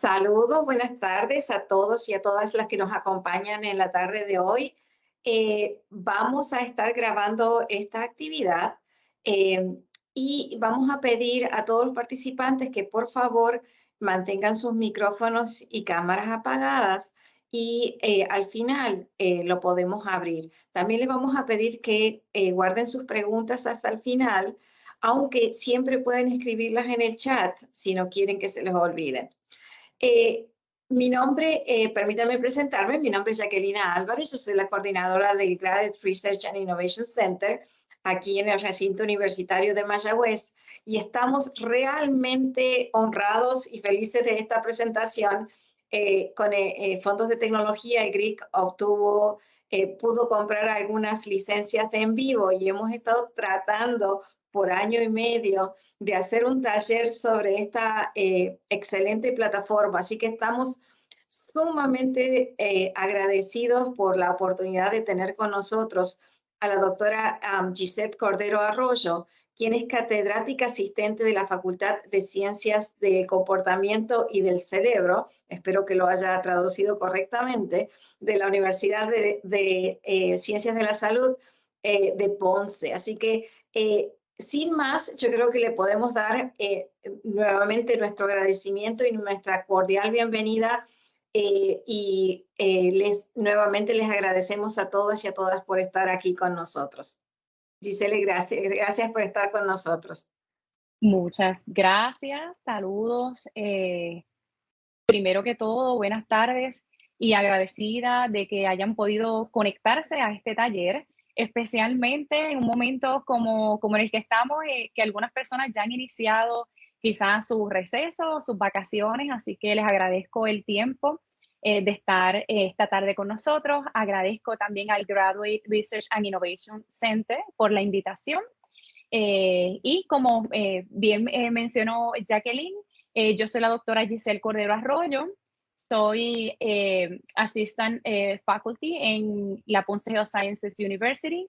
Saludos, buenas tardes a todos y a todas las que nos acompañan en la tarde de hoy. Vamos a estar grabando esta actividad eh, y vamos a pedir a todos los participantes que por favor mantengan sus micrófonos y cámaras apagadas y al final lo podemos abrir. También le vamos a pedir que guarden sus preguntas hasta el final, aunque siempre pueden escribirlas en el chat si no quieren que se les olvide. Eh, Permítanme presentarme, mi nombre es Jacquelina Álvarez, yo soy la coordinadora del Graduate Research and Innovation Center aquí en el recinto universitario de Mayagüez y estamos realmente honrados y felices de esta presentación. Con fondos de tecnología, el GRIC pudo comprar algunas licencias de en vivo y hemos estado tratando por año y medio de hacer un taller sobre esta excelente plataforma. Así que estamos sumamente agradecidos por la oportunidad de tener con nosotros a la doctora Gisette Cordero Arroyo, quien es catedrática asistente de la Facultad de Ciencias del Comportamiento y del Cerebro, espero que lo haya traducido correctamente, de la Universidad de Ciencias de la Salud de Ponce. Así que sin más, yo creo que le podemos dar nuevamente nuestro agradecimiento y nuestra cordial bienvenida nuevamente les agradecemos a todos y a todas por estar aquí con nosotros. Gisele, gracias por estar con nosotros. Muchas gracias, saludos. Primero que todo, buenas tardes y agradecida de que hayan podido conectarse a este taller, especialmente en un momento como en el que estamos, que algunas personas ya han iniciado quizás su receso, sus vacaciones, así que les agradezco el tiempo de estar esta tarde con nosotros. Agradezco también al Graduate Research and Innovation Center por la invitación. Y como bien mencionó Jacqueline, yo soy la doctora Giselle Cordero Arroyo, soy Assistant Faculty en la Ponce Health Sciences University,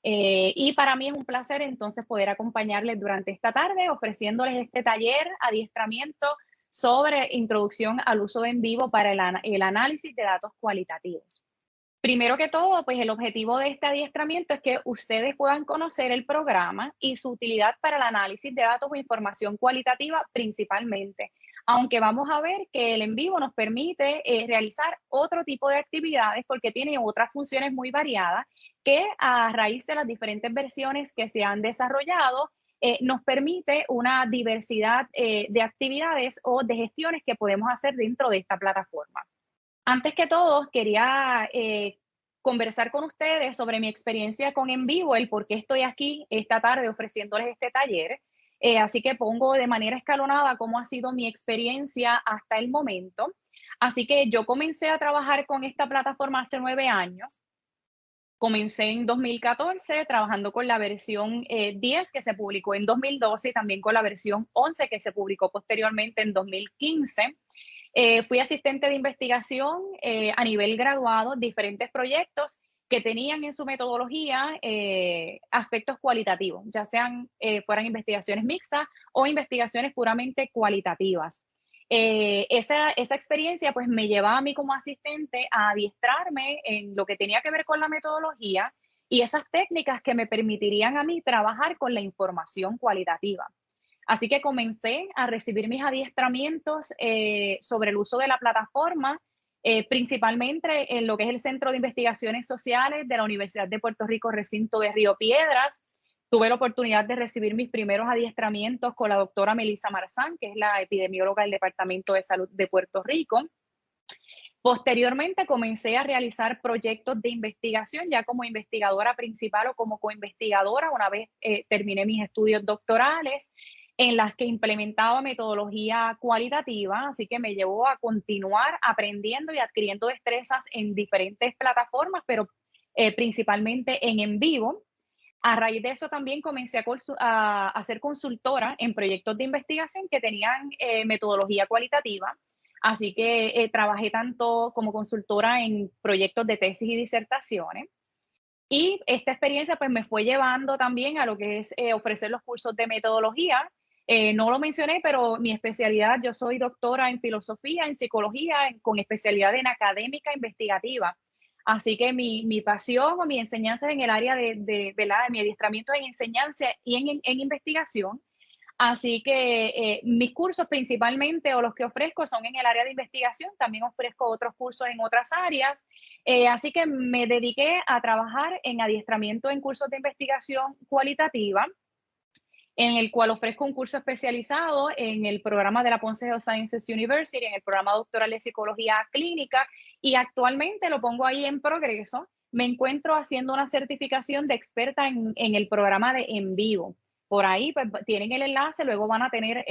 y para mí es un placer entonces poder acompañarles durante esta tarde ofreciéndoles este taller, adiestramiento sobre introducción al uso en vivo para el análisis de datos cualitativos. Primero que todo, pues el objetivo de este adiestramiento es que ustedes puedan conocer el programa y su utilidad para el análisis de datos o información cualitativa principalmente, aunque vamos a ver que el en vivo nos permite realizar otro tipo de actividades porque tiene otras funciones muy variadas que a raíz de las diferentes versiones que se han desarrollado, nos permite una diversidad de actividades o de gestiones que podemos hacer dentro de esta plataforma. Antes que todo, quería conversar con ustedes sobre mi experiencia con en vivo, el por qué estoy aquí esta tarde ofreciéndoles este taller. Así que pongo de manera escalonada cómo ha sido mi experiencia hasta el momento. Así que yo comencé a trabajar con esta plataforma hace 9 años. Comencé en 2014 trabajando con la versión 10 que se publicó en 2012 y también con la versión 11 que se publicó posteriormente en 2015. Fui asistente de investigación a nivel graduado, diferentes proyectos que tenían en su metodología aspectos cualitativos, ya sean fueran investigaciones mixtas o investigaciones puramente cualitativas. Esa experiencia pues me llevaba a mí como asistente a adiestrarme en lo que tenía que ver con la metodología y esas técnicas que me permitirían a mí trabajar con la información cualitativa. Así que comencé a recibir mis adiestramientos sobre el uso de la plataforma, principalmente en lo que es el Centro de Investigaciones Sociales de la Universidad de Puerto Rico, recinto de Río Piedras. Tuve la oportunidad de recibir mis primeros adiestramientos con la doctora Melissa Marzán, que es la epidemióloga del Departamento de Salud de Puerto Rico. Posteriormente comencé a realizar proyectos de investigación ya como investigadora principal o como coinvestigadora una vez terminé mis estudios doctorales, en las que implementaba metodología cualitativa, así que me llevó a continuar aprendiendo y adquiriendo destrezas en diferentes plataformas, pero principalmente en vivo. A raíz de eso también comencé a ser consultora en proyectos de investigación que tenían metodología cualitativa. Así que trabajé tanto como consultora en proyectos de tesis y disertaciones. Y esta experiencia pues me fue llevando también a lo que es ofrecer los cursos de metodología No lo mencioné, pero mi especialidad, yo soy doctora en filosofía, en psicología, con especialidad en académica investigativa. Así que mi pasión o mi enseñanza es en el área ¿verdad? De mi adiestramiento en enseñanza y en investigación. Así que mis cursos principalmente o los que ofrezco son en el área de investigación, también ofrezco otros cursos en otras áreas, así que me dediqué a trabajar en adiestramiento en cursos de investigación cualitativa, en el cual ofrezco un curso especializado en el programa de la Ponce Health Sciences University, en el programa doctoral de psicología clínica, y actualmente lo pongo ahí en progreso. Me encuentro haciendo una certificación de experta en el programa de en vivo. Por ahí pues, tienen el enlace, luego van a tener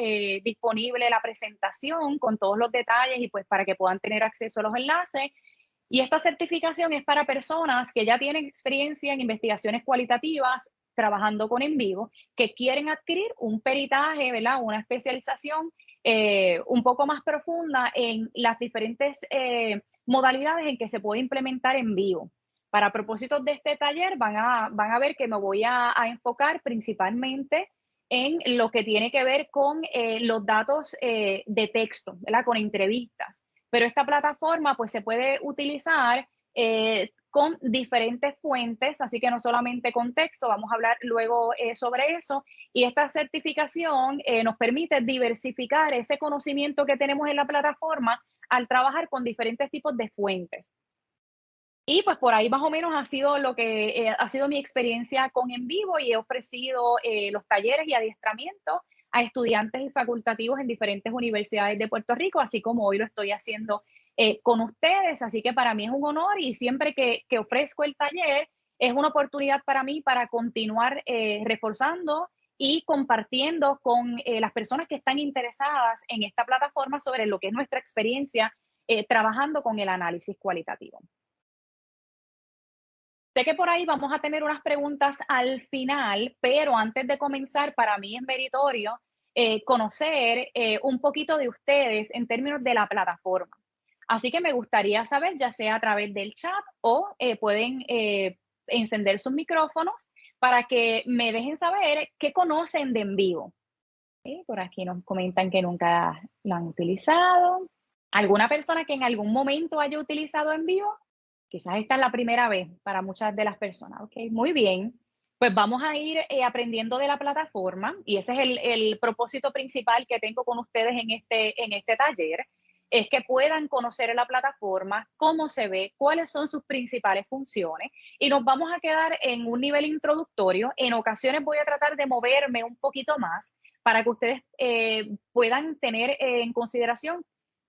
disponible la presentación con todos los detalles y pues para que puedan tener acceso a los enlaces. Y esta certificación es para personas que ya tienen experiencia en investigaciones cualitativas, trabajando con en vivo, que quieren adquirir un peritaje, ¿verdad? Una especialización un poco más profunda en las diferentes modalidades en que se puede implementar en vivo. Para propósitos de este taller van a ver que me voy a enfocar principalmente en lo que tiene que ver con los datos de texto, ¿verdad? Con entrevistas. Pero esta plataforma pues se puede utilizar con diferentes fuentes, así que no solamente con texto, vamos a hablar luego sobre eso. Y esta certificación nos permite diversificar ese conocimiento que tenemos en la plataforma al trabajar con diferentes tipos de fuentes. Y pues por ahí más o menos ha sido lo que ha sido mi experiencia con en vivo y he ofrecido los talleres y adiestramiento a estudiantes y facultativos en diferentes universidades de Puerto Rico, así como hoy lo estoy haciendo con ustedes. Así que para mí es un honor y siempre que ofrezco el taller es una oportunidad para mí para continuar reforzando y compartiendo con las personas que están interesadas en esta plataforma sobre lo que es nuestra experiencia trabajando con el análisis cualitativo. Sé que por ahí vamos a tener unas preguntas al final, pero antes de comenzar, para mí es meritorio conocer un poquito de ustedes en términos de la plataforma. Así que me gustaría saber, ya sea a través del chat o pueden encender sus micrófonos para que me dejen saber qué conocen de en vivo. ¿Sí? Por aquí nos comentan que nunca lo han utilizado. ¿Alguna persona que en algún momento haya utilizado en vivo? Quizás esta es la primera vez para muchas de las personas. Ok, muy bien. Pues vamos a ir aprendiendo de la plataforma y ese es el propósito principal que tengo con ustedes en este taller, es que puedan conocer la plataforma, cómo se ve, cuáles son sus principales funciones y nos vamos a quedar en un nivel introductorio. En ocasiones voy a tratar de moverme un poquito más para que ustedes puedan tener en consideración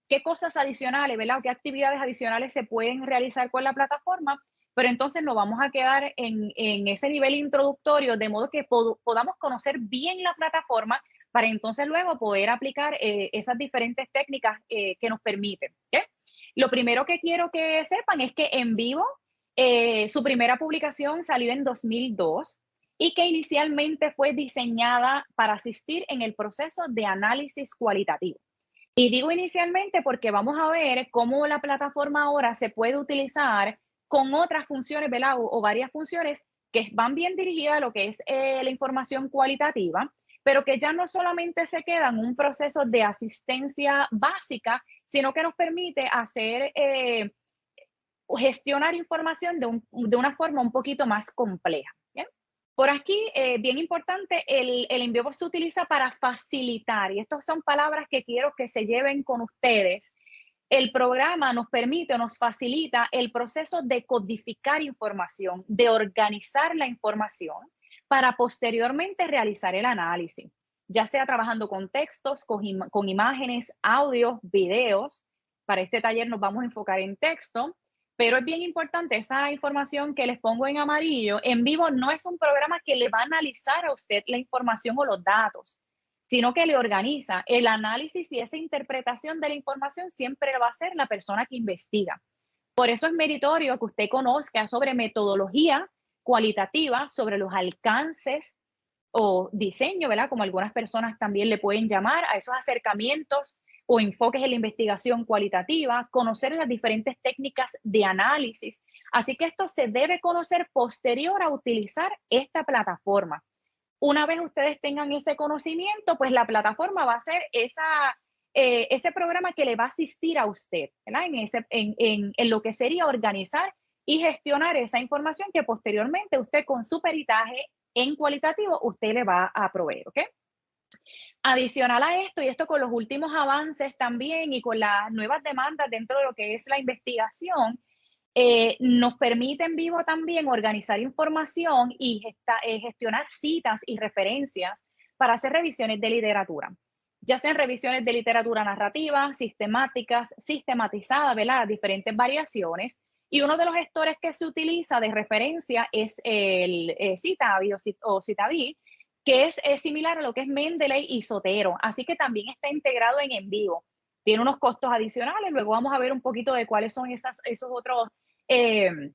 qué cosas adicionales, ¿verdad? O qué actividades adicionales se pueden realizar con la plataforma, pero entonces nos vamos a quedar en ese nivel introductorio, de modo que podamos conocer bien la plataforma para entonces luego poder aplicar esas diferentes técnicas que nos permiten. ¿Okay? Lo primero que quiero que sepan es que en vivo, su primera publicación salió en 2002 y que inicialmente fue diseñada para asistir en el proceso de análisis cualitativo. Y digo inicialmente porque vamos a ver cómo la plataforma ahora se puede utilizar con otras funciones, ¿verdad? O varias funciones que van bien dirigidas a lo que es la información cualitativa, pero que ya no solamente se quedan en un proceso de asistencia básica, sino que nos permite hacer, gestionar información de una forma un poquito más compleja. ¿Bien? Por aquí, bien importante, el envío se utiliza para facilitar, y estas son palabras que quiero que se lleven con ustedes. El programa nos permite o nos facilita el proceso de codificar información, de organizar la información para posteriormente realizar el análisis, ya sea trabajando con textos, con imágenes, audios, videos. Para este taller nos vamos a enfocar en texto, pero es bien importante esa información que les pongo en amarillo. En vivo no es un programa que le va a analizar a usted la información o los datos, sino que le organiza el análisis y esa interpretación de la información siempre va a ser la persona que investiga. Por eso es meritorio que usted conozca sobre metodología cualitativa, sobre los alcances o diseño, ¿verdad? Como algunas personas también le pueden llamar a esos acercamientos o enfoques en la investigación cualitativa, conocer las diferentes técnicas de análisis. Así que esto se debe conocer posterior a utilizar esta plataforma. Una vez ustedes tengan ese conocimiento, pues la plataforma va a ser ese programa que le va a asistir a usted, ¿verdad? En lo que sería organizar y gestionar esa información que posteriormente usted con su peritaje en cualitativo, usted le va a proveer, ¿ok? Adicional a esto, y esto con los últimos avances también y con las nuevas demandas dentro de lo que es la investigación, nos permite en vivo también organizar información y gestionar citas y referencias para hacer revisiones de literatura, ya sean revisiones de literatura narrativa, sistemáticas, sistematizadas, ¿verdad? Las diferentes variaciones. Y uno de los gestores que se utiliza de referencia es el Citavi o Citavi, que es similar a lo que es Mendeley y Zotero, así que también está integrado en vivo. Tiene unos costos adicionales, luego vamos a ver un poquito de cuáles son esos otros eh,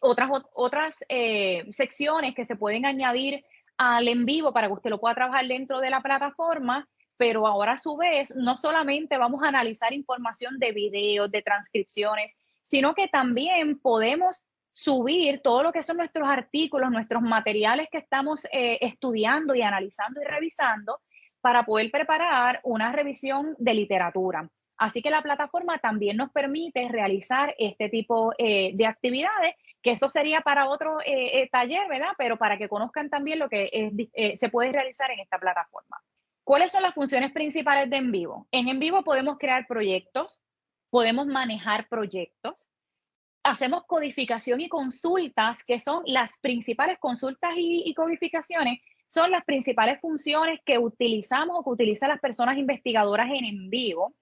otras secciones que se pueden añadir al en vivo para que usted lo pueda trabajar dentro de la plataforma, pero ahora a su vez no solamente vamos a analizar información de videos, de transcripciones, sino que también podemos subir todo lo que son nuestros artículos, nuestros materiales que estamos estudiando y analizando y revisando para poder preparar una revisión de literatura. Así que la plataforma también nos permite realizar este tipo de actividades, que eso sería para otro taller, ¿verdad? Pero para que conozcan también lo que se puede realizar en esta plataforma. ¿Cuáles son las funciones principales de En Vivo? En Vivo podemos crear proyectos, podemos manejar proyectos, hacemos codificación y consultas, que son las principales consultas y codificaciones, son las principales funciones que utilizamos o que utilizan las personas investigadoras en vivo.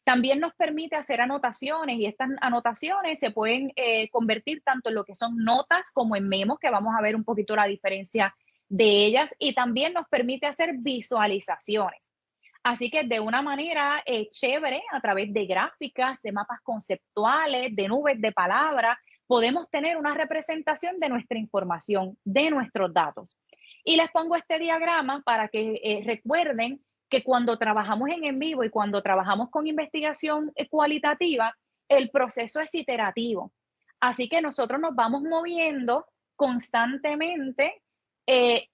También nos permite hacer anotaciones y estas anotaciones se pueden convertir tanto en lo que son notas como en memos, que vamos a ver un poquito la diferencia de ellas, y también nos permite hacer visualizaciones. Así que de una manera chévere, a través de gráficas, de mapas conceptuales, de nubes de palabras, podemos tener una representación de nuestra información, de nuestros datos. Y les pongo este diagrama para que recuerden que cuando trabajamos en vivo y cuando trabajamos con investigación cualitativa, el proceso es iterativo. Así que nosotros nos vamos moviendo constantemente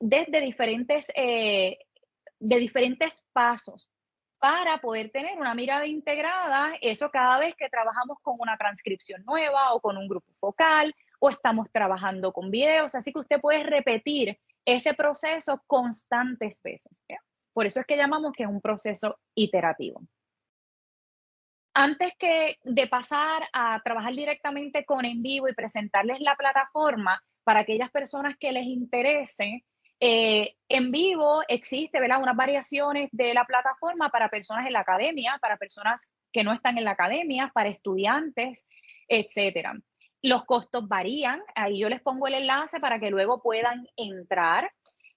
desde de diferentes pasos para poder tener una mirada integrada, eso cada vez que trabajamos con una transcripción nueva o con un grupo focal o estamos trabajando con videos, así que usted puede repetir ese proceso constantes veces. ¿Ya? Por eso es que llamamos que es un proceso iterativo. Antes de pasar a trabajar directamente con En Vivo y presentarles la plataforma para aquellas personas que les interese, En Vivo existe, ¿verdad?, unas variaciones de la plataforma para personas en la academia, para personas que no están en la academia, para estudiantes, etcétera. Los costos varían, ahí yo les pongo el enlace para que luego puedan entrar.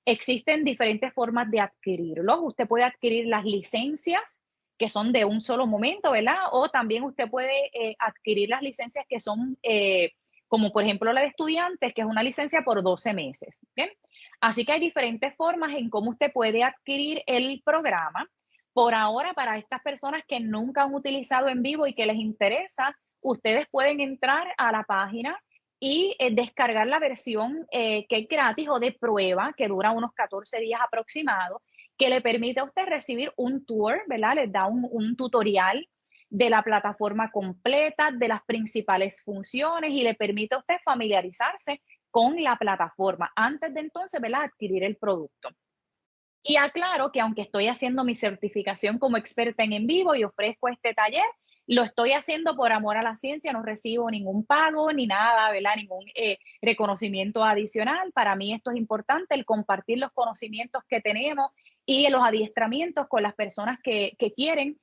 Existen diferentes formas de adquirirlos. Usted puede adquirir las licencias que son de un solo momento, ¿verdad? O también usted puede adquirir las licencias que son, como por ejemplo la de estudiantes, que es una licencia por 12 meses, ¿bien? Así que hay diferentes formas en cómo usted puede adquirir el programa. Por ahora, para estas personas que nunca han utilizado En Vivo y que les interesa, ustedes pueden entrar a la página y descargar la versión que es gratis o de prueba, que dura unos 14 días aproximados, que le permite a usted recibir un tour, ¿verdad? Les da un tutorial de la plataforma completa, de las principales funciones y le permite a usted familiarizarse con la plataforma antes de entonces, ¿verdad?, adquirir el producto. Y aclaro que aunque estoy haciendo mi certificación como experta en vivo y ofrezco este taller, lo estoy haciendo por amor a la ciencia, no recibo ningún pago ni nada, ¿verdad? Ningún reconocimiento adicional. Para mí esto es importante, el compartir los conocimientos que tenemos y los adiestramientos con las personas que quieren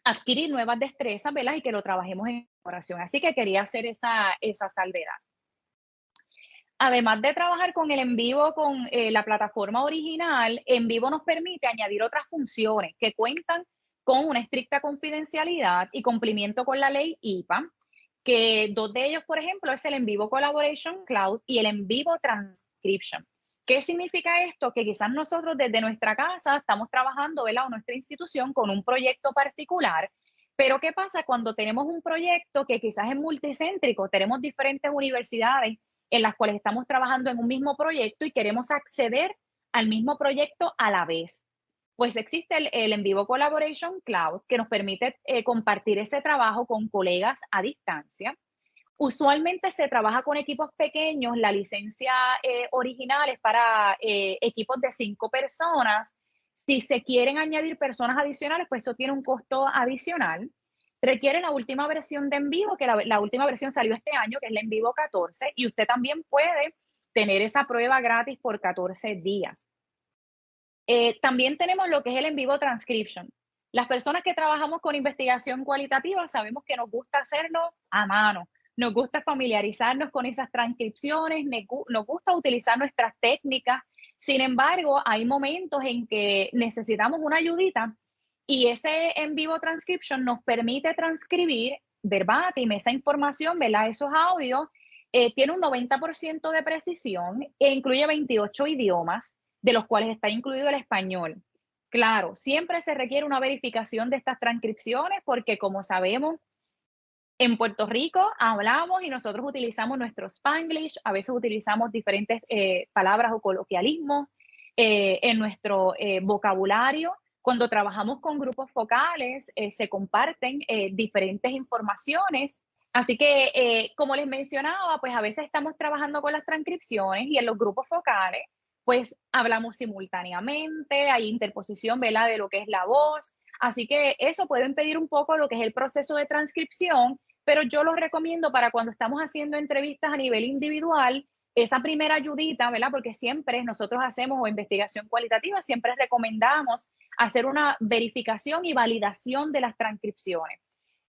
adquirir nuevas destrezas, ¿verdad? Y que lo trabajemos en oración. Así que quería hacer esa salvedad. Además de trabajar con el En Vivo, con la plataforma original, En Vivo nos permite añadir otras funciones que cuentan con una estricta confidencialidad y cumplimiento con la ley IPA, que dos de ellos, por ejemplo, es el En Vivo Collaboration Cloud y el En Vivo Transcription. ¿Qué significa esto? Que quizás nosotros desde nuestra casa estamos trabajando, ¿verdad?, o nuestra institución con un proyecto particular, pero ¿qué pasa cuando tenemos un proyecto que quizás es multicéntrico? Tenemos diferentes universidades en las cuales estamos trabajando en un mismo proyecto y queremos acceder al mismo proyecto a la vez. Pues existe el En Vivo Collaboration Cloud que nos permite compartir ese trabajo con colegas a distancia. Usualmente se trabaja con equipos pequeños, la licencia original es para equipos de 5 personas. Si se quieren añadir personas adicionales, pues eso tiene un costo adicional. Requiere la última versión de En Vivo, que la última versión salió este año, que es la En Vivo 14, y usted también puede tener esa prueba gratis por 14 días. También tenemos lo que es el En Vivo Transcription. Las personas que trabajamos con investigación cualitativa sabemos que nos gusta hacerlo a mano. Nos gusta familiarizarnos con esas transcripciones, nos gusta utilizar nuestras técnicas. Sin embargo, hay momentos en que necesitamos una ayudita y ese En Vivo Transcription nos permite transcribir verbatim esa información, ¿verdad? Esos audios. Tiene un 90% de precisión e incluye 28 idiomas, de los cuales está incluido el español. Claro, siempre se requiere una verificación de estas transcripciones porque, como sabemos, en Puerto Rico hablamos y nosotros utilizamos nuestro Spanglish, a veces utilizamos diferentes palabras o coloquialismos en nuestro vocabulario. Cuando trabajamos con grupos focales, se comparten diferentes informaciones. Así que, como les mencionaba, pues a veces estamos trabajando con las transcripciones y en los grupos focales, pues hablamos simultáneamente, hay interposición, ¿verdad?, de lo que es la voz. Así que eso puede impedir un poco lo que es el proceso de transcripción, pero yo lo recomiendo para cuando estamos haciendo entrevistas a nivel individual, esa primera ayudita, ¿verdad? Porque siempre nosotros hacemos o investigación cualitativa, siempre recomendamos hacer una verificación y validación de las transcripciones.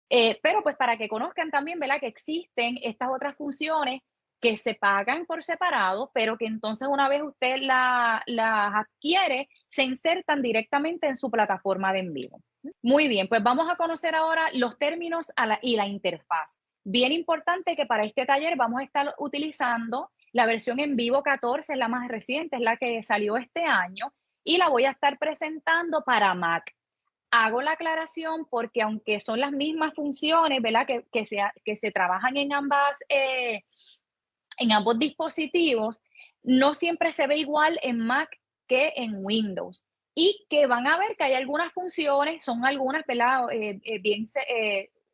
Pero pues para que conozcan también, ¿verdad? Que existen estas otras funciones que se pagan por separado, pero que entonces una vez usted las adquiere, se insertan directamente en su plataforma de En Vivo. Muy bien, pues vamos a conocer ahora los términos y la interfaz. Bien importante que para este taller vamos a estar utilizando la versión En Vivo 14, es la más reciente, es la que salió este año, y la voy a estar presentando para Mac. Hago la aclaración porque aunque son las mismas funciones, ¿verdad? Que se trabajan en ambos dispositivos, no siempre se ve igual en Mac que en Windows. Y que van a ver que hay algunas funciones, son algunas, ¿verdad?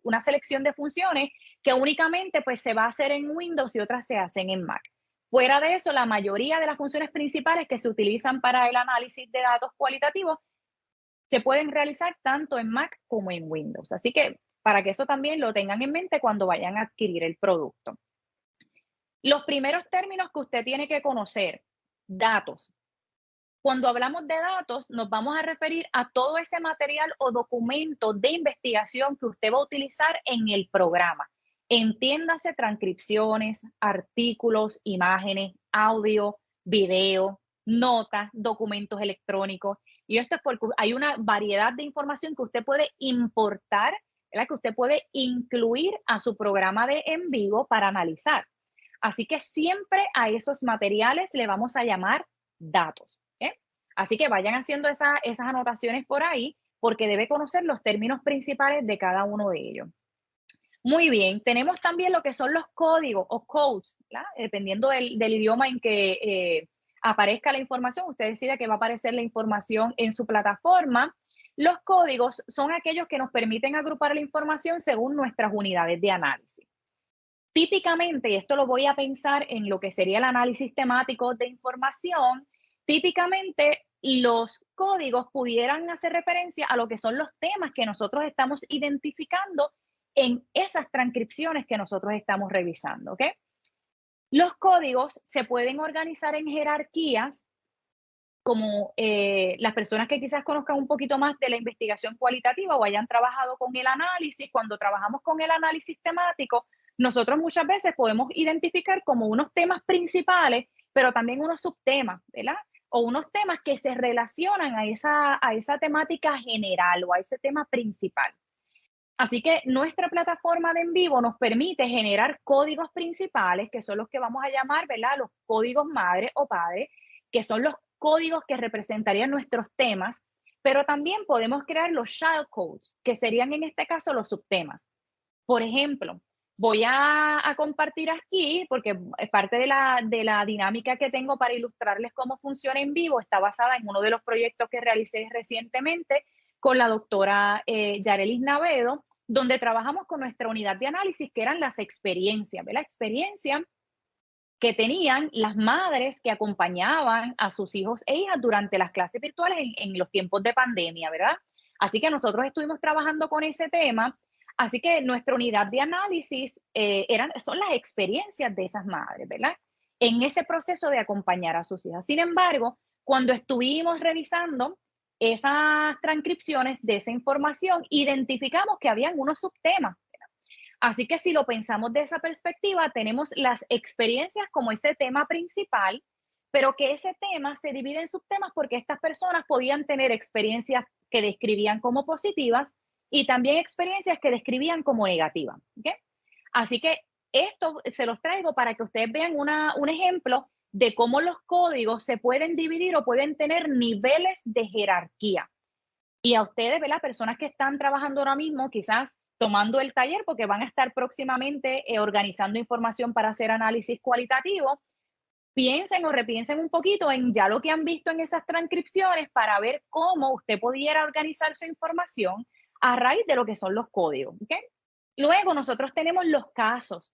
Una selección de funciones que únicamente pues se va a hacer en Windows y otras se hacen en Mac. Fuera de eso, la mayoría de las funciones principales que se utilizan para el análisis de datos cualitativos se pueden realizar tanto en Mac como en Windows. Así que para que eso también lo tengan en mente cuando vayan a adquirir el producto. Los primeros términos que usted tiene que conocer, datos. Cuando hablamos de datos, nos vamos a referir a todo ese material o documento de investigación que usted va a utilizar en el programa. Entiéndase transcripciones, artículos, imágenes, audio, video, notas, documentos electrónicos. Y esto es porque hay una variedad de información que usted puede importar, ¿verdad? Que usted puede incluir a su programa de En Vivo para analizar. Así que siempre a esos materiales le vamos a llamar datos. Así que vayan haciendo esas anotaciones por ahí porque debe conocer los términos principales de cada uno de ellos. Muy bien, tenemos también lo que son los códigos o codes, ¿verdad? Dependiendo del idioma en que aparezca la información, usted decide que va a aparecer la información en su plataforma. Los códigos son aquellos que nos permiten agrupar la información según nuestras unidades de análisis. Típicamente, y esto lo voy a pensar en lo que sería el análisis temático de información, típicamente los códigos pudieran hacer referencia a lo que son los temas que nosotros estamos identificando en esas transcripciones que nosotros estamos revisando, ¿ok? Los códigos se pueden organizar en jerarquías, como las personas que quizás conozcan un poquito más de la investigación cualitativa o hayan trabajado con el análisis, cuando trabajamos con el análisis temático, nosotros muchas veces podemos identificar como unos temas principales, pero también unos subtemas, ¿verdad? O unos temas que se relacionan a esa temática general o a ese tema principal. Así que nuestra plataforma de En Vivo nos permite generar códigos principales, que son los que vamos a llamar, ¿verdad? Los códigos madre o padre, que son los códigos que representarían nuestros temas, pero también podemos crear los child codes, que serían en este caso los subtemas. Por ejemplo, Voy a compartir aquí, porque es parte de la dinámica que tengo para ilustrarles cómo funciona en vivo, está basada en uno de los proyectos que realicé recientemente con la doctora Yarelis Navedo, donde trabajamos con nuestra unidad de análisis, que eran las experiencias, ¿verdad? Experiencia que tenían las madres que acompañaban a sus hijos e hijas durante las clases virtuales en los tiempos de pandemia, ¿verdad? Así que nosotros estuvimos trabajando con ese tema. Así que nuestra unidad de análisis son las experiencias de esas madres, ¿verdad? En ese proceso de acompañar a sus hijas. Sin embargo, cuando estuvimos revisando esas transcripciones de esa información, identificamos que habían unos subtemas. Así que si lo pensamos de esa perspectiva, tenemos las experiencias como ese tema principal, pero que ese tema se divide en subtemas porque estas personas podían tener experiencias que describían como positivas y también experiencias que describían como negativas. ¿Okay? Así que esto se los traigo para que ustedes vean un ejemplo de cómo los códigos se pueden dividir o pueden tener niveles de jerarquía. Y a ustedes, ¿verdad? Personas que están trabajando ahora mismo, quizás tomando el taller, porque van a estar próximamente organizando información para hacer análisis cualitativo, piensen o repiensen un poquito en ya lo que han visto en esas transcripciones para ver cómo usted pudiera organizar su información a raíz de lo que son los códigos. ¿Okay? Luego nosotros tenemos los casos.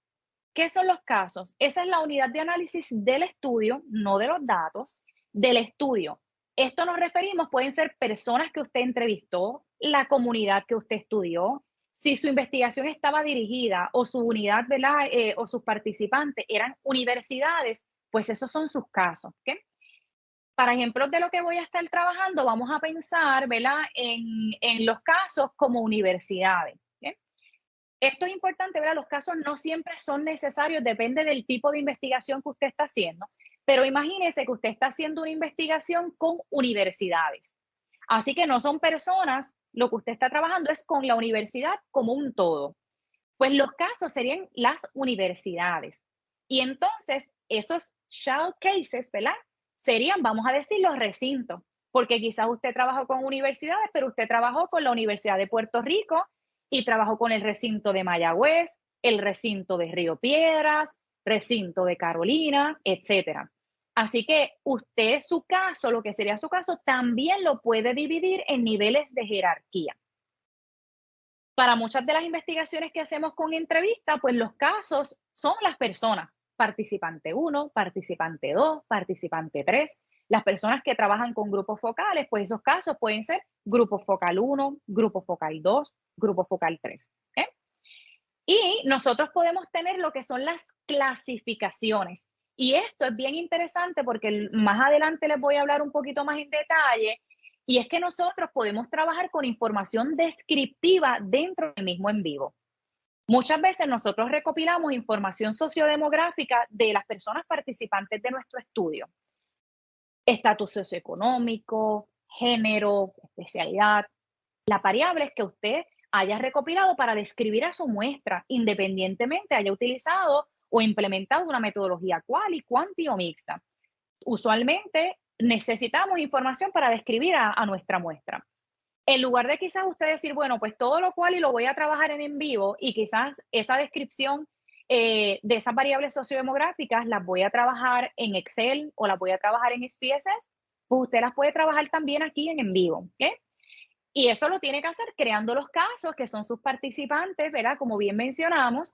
¿Qué son los casos? Esa es la unidad de análisis del estudio, no de los datos, del estudio. Esto nos referimos, pueden ser personas que usted entrevistó, la comunidad que usted estudió, si su investigación estaba dirigida o su unidad, ¿verdad? O sus participantes eran universidades, pues esos son sus casos. ¿Okay? Para ejemplos de lo que voy a estar trabajando, vamos a pensar, ¿verdad? En los casos como universidades. ¿Okay? Esto es importante, ¿verdad? Los casos no siempre son necesarios, depende del tipo de investigación que usted está haciendo. Pero imagínese que usted está haciendo una investigación con universidades. Así que no son personas, lo que usted está trabajando es con la universidad como un todo. Pues los casos serían las universidades. Y entonces esos shell cases, ¿verdad? Serían, vamos a decir, los recintos. Porque quizás usted trabajó con universidades, pero usted trabajó con la Universidad de Puerto Rico y trabajó con el recinto de Mayagüez, el recinto de Río Piedras, recinto de Carolina, etcétera. Así que usted, su caso, lo que sería su caso, también lo puede dividir en niveles de jerarquía. Para muchas de las investigaciones que hacemos con entrevista, pues los casos son las personas, participante 1, participante 2, participante 3. Las personas que trabajan con grupos focales, pues esos casos pueden ser grupo focal 1, grupo focal 2, grupo focal 3. ¿Okay? Y nosotros podemos tener lo que son las clasificaciones. Y esto es bien interesante porque más adelante les voy a hablar un poquito más en detalle. Y es que nosotros podemos trabajar con información descriptiva dentro del mismo en vivo. Muchas veces nosotros recopilamos información sociodemográfica de las personas participantes de nuestro estudio. Estatus socioeconómico, género, especialidad, las variables que usted haya recopilado para describir a su muestra, independientemente haya utilizado o implementado una metodología quali, quanti o mixta. Usualmente necesitamos información para describir a nuestra muestra. En lugar de quizás usted decir, bueno, pues todo lo cual y lo voy a trabajar en vivo y quizás esa descripción de esas variables sociodemográficas las voy a trabajar en Excel o las voy a trabajar en SPSS, pues usted las puede trabajar también aquí en vivo. ¿Okay? Y eso lo tiene que hacer creando los casos que son sus participantes, ¿verdad? Como bien mencionamos.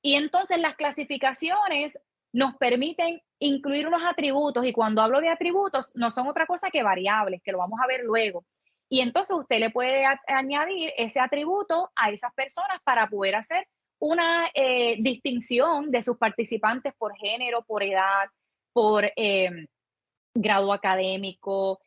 Y entonces las clasificaciones nos permiten incluir unos atributos y cuando hablo de atributos no son otra cosa que variables, que lo vamos a ver luego. Y entonces usted le puede añadir ese atributo a esas personas para poder hacer una distinción de sus participantes por género, por edad, por grado académico,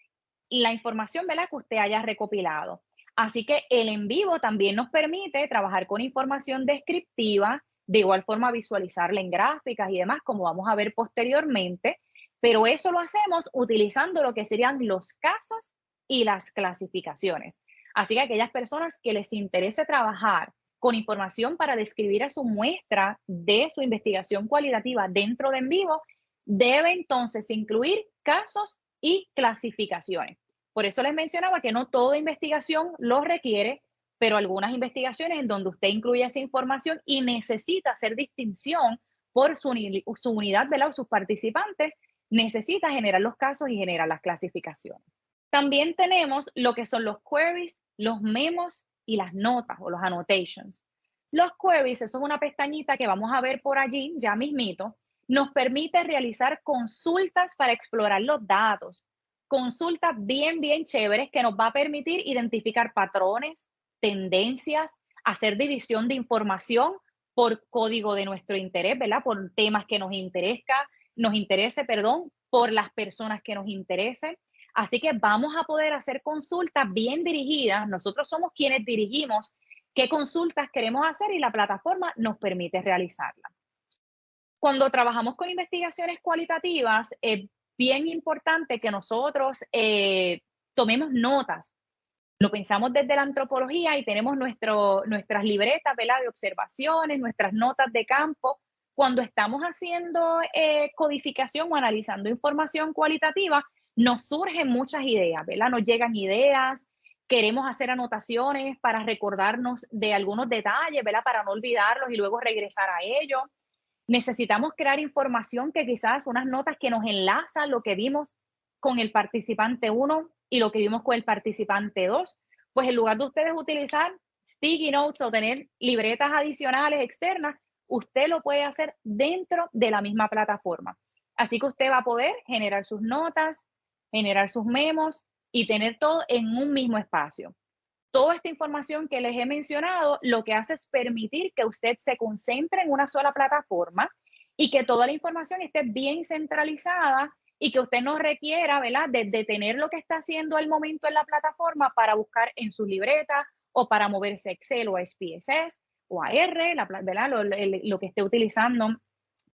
la información, ¿verdad?, que usted haya recopilado. Así que el en vivo también nos permite trabajar con información descriptiva, de igual forma visualizarla en gráficas y demás, como vamos a ver posteriormente, pero eso lo hacemos utilizando lo que serían los casos y las clasificaciones. Así que aquellas personas que les interese trabajar con información para describir a su muestra de su investigación cualitativa dentro de en vivo, debe entonces incluir casos y clasificaciones. Por eso les mencionaba que no toda investigación lo requiere, pero algunas investigaciones en donde usted incluye esa información y necesita hacer distinción por su unidad, ¿verdad? O sus participantes, necesita generar los casos y generar las clasificaciones. También tenemos lo que son los queries, los memos y las notas o los annotations. Los queries, eso es una pestañita que vamos a ver por allí, ya mismito, nos permite realizar consultas para explorar los datos. Consultas bien chéveres que nos va a permitir identificar patrones, tendencias, hacer división de información por código de nuestro interés, ¿verdad? Por temas que nos interese, perdón, por las personas que nos interesen. Así que vamos a poder hacer consultas bien dirigidas. Nosotros somos quienes dirigimos qué consultas queremos hacer y la plataforma nos permite realizarlas. Cuando trabajamos con investigaciones cualitativas, es bien importante que nosotros tomemos notas. Lo pensamos desde la antropología y tenemos nuestras libretas, ¿verdad? De observaciones, nuestras notas de campo. Cuando estamos haciendo codificación o analizando información cualitativa, nos surgen muchas ideas, ¿verdad? Nos llegan ideas, queremos hacer anotaciones para recordarnos de algunos detalles, ¿verdad? Para no olvidarlos y luego regresar a ellos. Necesitamos crear información que quizás unas notas que nos enlazan lo que vimos con el participante 1 y lo que vimos con el participante 2. Pues en lugar de ustedes utilizar sticky notes o tener libretas adicionales externas, usted lo puede hacer dentro de la misma plataforma. Así que usted va a poder generar sus notas, generar sus memos y tener todo en un mismo espacio. Toda esta información que les he mencionado lo que hace es permitir que usted se concentre en una sola plataforma y que toda la información esté bien centralizada y que usted no requiera, ¿verdad?, de detener lo que está haciendo al momento en la plataforma para buscar en su libreta o para moverse a Excel o a SPSS o a R, ¿verdad?, lo que esté utilizando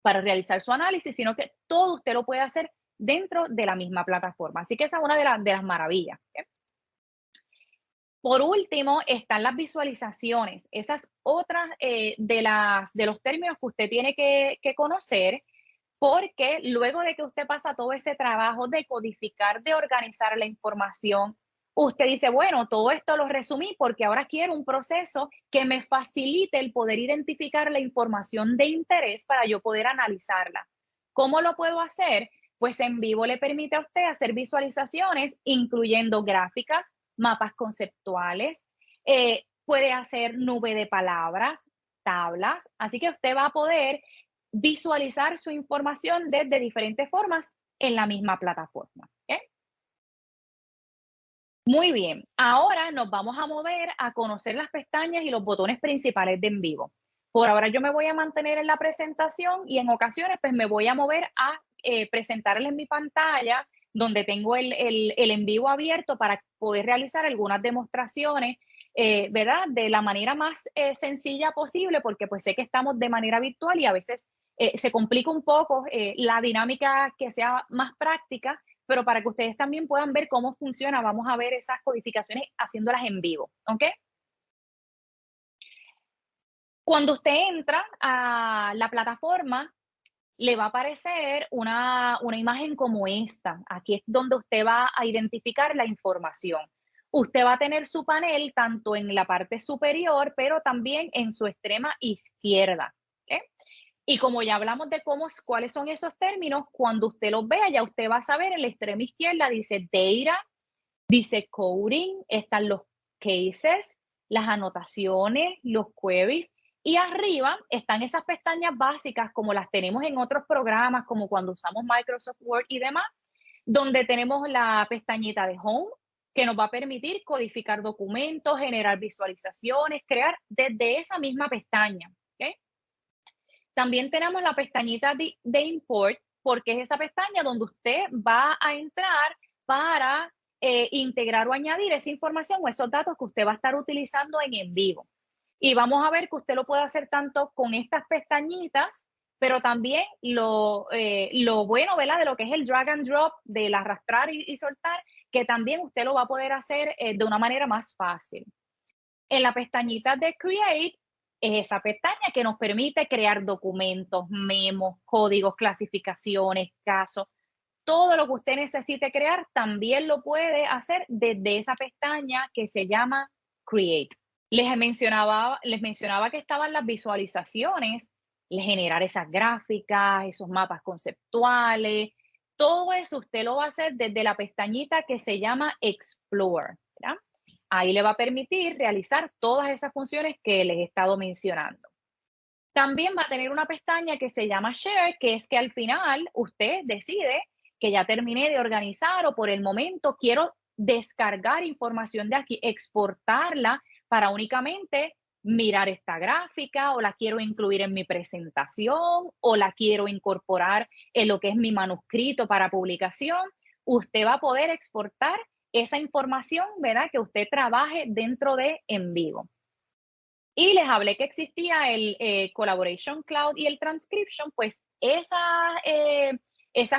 para realizar su análisis, sino que todo usted lo puede hacer dentro de la misma plataforma. Así que esa es una de las maravillas. ¿Okay? Por último, están las visualizaciones. Esas otras de los términos que usted tiene que conocer, porque luego de que usted pasa todo ese trabajo de codificar, de organizar la información, usted dice, bueno, todo esto lo resumí porque ahora quiero un proceso que me facilite el poder identificar la información de interés para yo poder analizarla. ¿Cómo lo puedo hacer? Pues en vivo le permite a usted hacer visualizaciones, incluyendo gráficas, mapas conceptuales, puede hacer nube de palabras, tablas, así que usted va a poder visualizar su información desde diferentes formas en la misma plataforma. ¿Okay? Muy bien, ahora nos vamos a mover a conocer las pestañas y los botones principales de en vivo. Por ahora yo me voy a mantener en la presentación y en ocasiones pues me voy a mover a presentarles en mi pantalla donde tengo el en vivo abierto para poder realizar algunas demostraciones, ¿verdad? De la manera más sencilla posible porque pues sé que estamos de manera virtual y a veces se complica un poco la dinámica que sea más práctica, pero para que ustedes también puedan ver cómo funciona, vamos a ver esas codificaciones haciéndolas en vivo, ¿ok? Cuando usted entra a la plataforma, le va a aparecer una imagen como esta. Aquí es donde usted va a identificar la información. Usted va a tener su panel tanto en la parte superior, pero también en su extrema izquierda. ¿Ok? Y como ya hablamos de cuáles son esos términos, cuando usted los vea, ya usted va a saber en la extrema izquierda dice data, dice coding, están los cases, las anotaciones, los queries, y arriba están esas pestañas básicas como las tenemos en otros programas, como cuando usamos Microsoft Word y demás, donde tenemos la pestañita de Home, que nos va a permitir codificar documentos, generar visualizaciones, crear desde esa misma pestaña. ¿Okay? También tenemos la pestañita de Import, porque es esa pestaña donde usted va a entrar para integrar o añadir esa información o esos datos que usted va a estar utilizando en vivo. Y vamos a ver que usted lo puede hacer tanto con estas pestañitas, pero también lo bueno, ¿verdad? De lo que es el drag and drop, del arrastrar y soltar, que también usted lo va a poder hacer de una manera más fácil. En la pestañita de Create es esa pestaña que nos permite crear documentos, memos, códigos, clasificaciones, casos. Todo lo que usted necesite crear también lo puede hacer desde esa pestaña que se llama Create. Les mencionaba que estaban las visualizaciones, generar esas gráficas, esos mapas conceptuales, todo eso usted lo va a hacer desde la pestañita que se llama Explore, ¿verdad? Ahí le va a permitir realizar todas esas funciones que les he estado mencionando. También va a tener una pestaña que se llama Share, que es que al final usted decide que ya terminé de organizar o por el momento quiero descargar información de aquí, exportarla para únicamente mirar esta gráfica o la quiero incluir en mi presentación o la quiero incorporar en lo que es mi manuscrito para publicación. Usted va a poder exportar esa información, ¿verdad? Que usted trabaje dentro de En Vivo. Y les hablé que existía el Collaboration Cloud y el Transcription, pues esas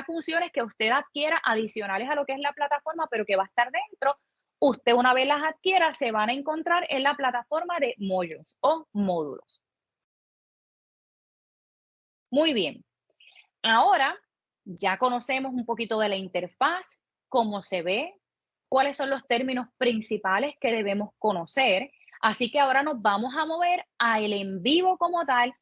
funciones que usted adquiera adicionales a lo que es la plataforma, pero que va a estar dentro, usted una vez las adquiera, se van a encontrar en la plataforma de modules o módulos. Muy bien. Ahora ya conocemos un poquito de la interfaz, cómo se ve, cuáles son los términos principales que debemos conocer. Así que ahora nos vamos a mover a el en vivo como tal,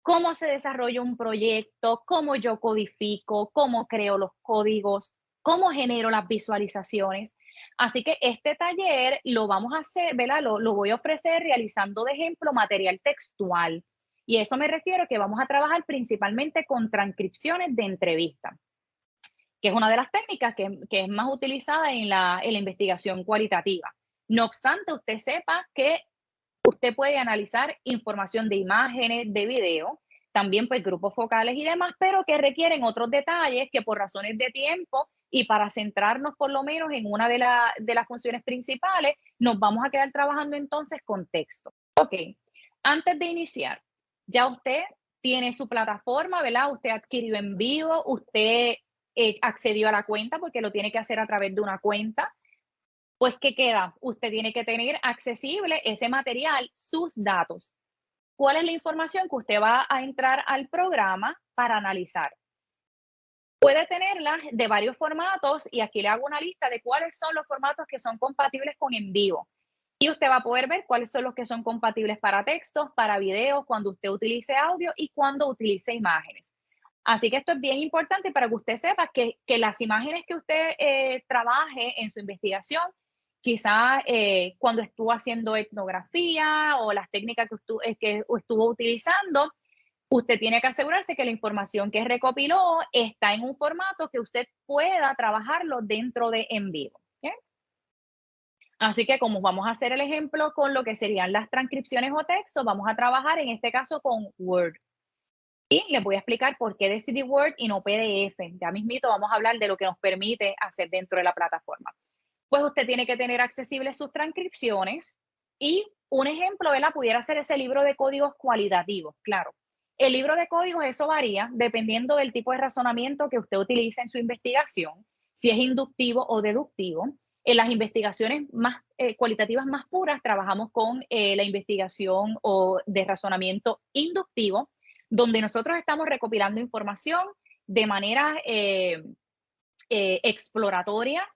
cómo se desarrolla un proyecto, cómo yo codifico, cómo creo los códigos, cómo genero las visualizaciones. Así que este taller lo vamos a hacer, ¿verdad? Lo voy a ofrecer realizando de ejemplo material textual. Y eso me refiero que vamos a trabajar principalmente con transcripciones de entrevista, que es una de las técnicas que es más utilizada en la investigación cualitativa. No obstante, usted sepa que usted puede analizar información de imágenes, de video, también pues grupos focales y demás, pero que requieren otros detalles que por razones de tiempo y para centrarnos por lo menos en una de las funciones principales, nos vamos a quedar trabajando entonces con texto. Ok, antes de iniciar, ya usted tiene su plataforma, ¿verdad? Usted adquirió En Vivo, usted accedió a la cuenta porque lo tiene que hacer a través de una cuenta. Pues, ¿qué queda? Usted tiene que tener accesible ese material, sus datos. ¿Cuál es la información que usted va a entrar al programa para analizar? Puede tenerlas de varios formatos y aquí le hago una lista de cuáles son los formatos que son compatibles con En Vivo. Y usted va a poder ver cuáles son los que son compatibles para textos, para videos, cuando usted utilice audio y cuando utilice imágenes. Así que esto es bien importante para que usted sepa que las imágenes que usted trabaje en su investigación, quizá cuando estuvo haciendo etnografía o las técnicas que estuvo utilizando, usted tiene que asegurarse que la información que recopiló está en un formato que usted pueda trabajarlo dentro de En Vivo. ¿Ok? Así que como vamos a hacer el ejemplo con lo que serían las transcripciones o texto, vamos a trabajar en este caso con Word. Y les voy a explicar por qué decidí Word y no PDF. Ya mismito vamos a hablar de lo que nos permite hacer dentro de la plataforma. Pues usted tiene que tener accesibles sus transcripciones y un ejemplo, ¿verdad? Pudiera ser ese libro de códigos cualitativos, claro. El libro de códigos, eso varía dependiendo del tipo de razonamiento que usted utilice en su investigación, si es inductivo o deductivo. En las investigaciones más cualitativas más puras, trabajamos con la investigación o de razonamiento inductivo, donde nosotros estamos recopilando información de manera exploratoria,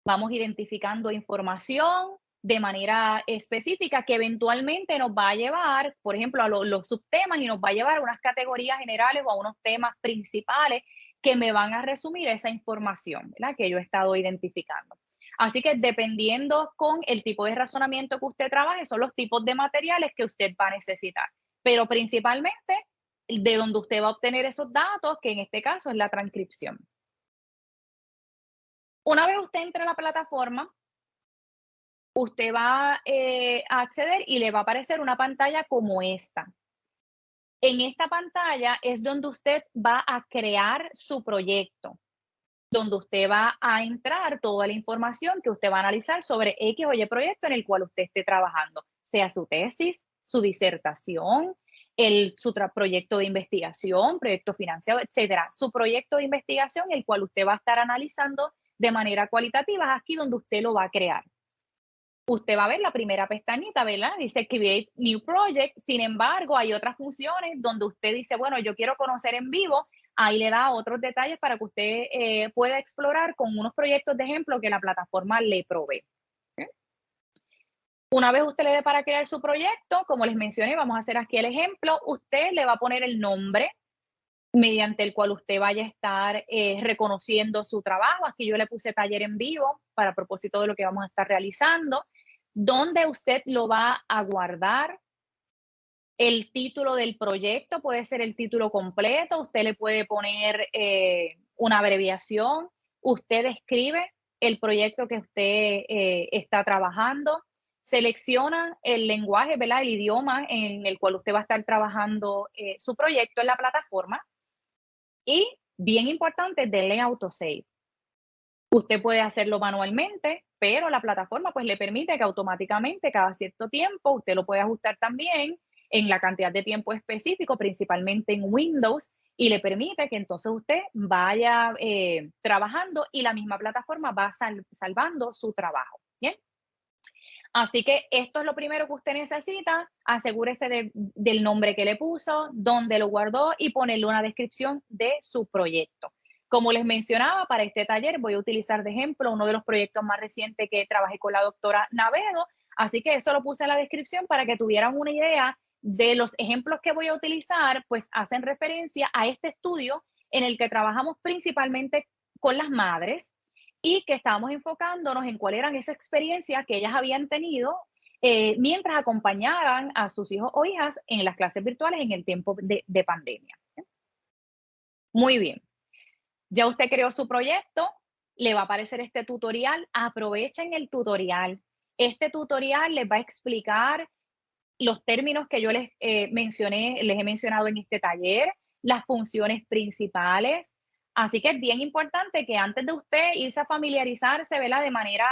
vamos identificando información de manera específica que eventualmente nos va a llevar, por ejemplo, a los subtemas y nos va a llevar a unas categorías generales o a unos temas principales que me van a resumir esa información, ¿verdad? Que yo he estado identificando. Así que dependiendo con el tipo de razonamiento que usted trabaje, son los tipos de materiales que usted va a necesitar. Pero principalmente de donde usted va a obtener esos datos, que en este caso es la transcripción. Una vez usted entre a la plataforma, usted va a acceder y le va a aparecer una pantalla como esta. En esta pantalla es donde usted va a crear su proyecto, donde usted va a entrar toda la información que usted va a analizar sobre X o Y proyecto en el cual usted esté trabajando, sea su tesis, su disertación, su proyecto de investigación, proyecto financiado, etcétera. Su proyecto de investigación, el cual usted va a estar analizando de manera cualitativa, es aquí donde usted lo va a crear. Usted va a ver la primera pestañita, ¿verdad? Dice Create New Project. Sin embargo, hay otras funciones donde usted dice, bueno, yo quiero conocer En Vivo. Ahí le da otros detalles para que usted pueda explorar con unos proyectos de ejemplo que la plataforma le provee. ¿Ok? Una vez usted le dé para crear su proyecto, como les mencioné, vamos a hacer aquí el ejemplo, usted le va a poner el nombre mediante el cual usted vaya a estar reconociendo su trabajo. Aquí yo le puse taller en vivo para propósito de lo que vamos a estar realizando, donde usted lo va a guardar. El título del proyecto puede ser el título completo, usted le puede poner una abreviación, usted escribe el proyecto que usted está trabajando, selecciona el lenguaje, ¿verdad? El idioma en el cual usted va a estar trabajando su proyecto en la plataforma y, bien importante, denle autosave. Usted puede hacerlo manualmente, pero la plataforma pues le permite que automáticamente cada cierto tiempo usted lo puede ajustar también en la cantidad de tiempo específico, principalmente en Windows, y le permite que entonces usted vaya trabajando y la misma plataforma va salvando su trabajo. Bien. Así que esto es lo primero que usted necesita. Asegúrese del nombre que le puso, dónde lo guardó y ponerle una descripción de su proyecto. Como les mencionaba, para este taller voy a utilizar de ejemplo uno de los proyectos más recientes que trabajé con la doctora Navedo. Así que eso lo puse en la descripción para que tuvieran una idea de los ejemplos que voy a utilizar, pues hacen referencia a este estudio en el que trabajamos principalmente con las madres y que estábamos enfocándonos en cuál eran esas experiencias que ellas habían tenido mientras acompañaban a sus hijos o hijas en las clases virtuales en el tiempo de pandemia. Muy bien, ya usted creó su proyecto, le va a aparecer este tutorial, aprovechen el tutorial. Este tutorial les va a explicar los términos que yo les mencioné, les he mencionado en este taller, las funciones principales. Así que es bien importante que antes de usted irse a familiarizarse, ¿verdad? De manera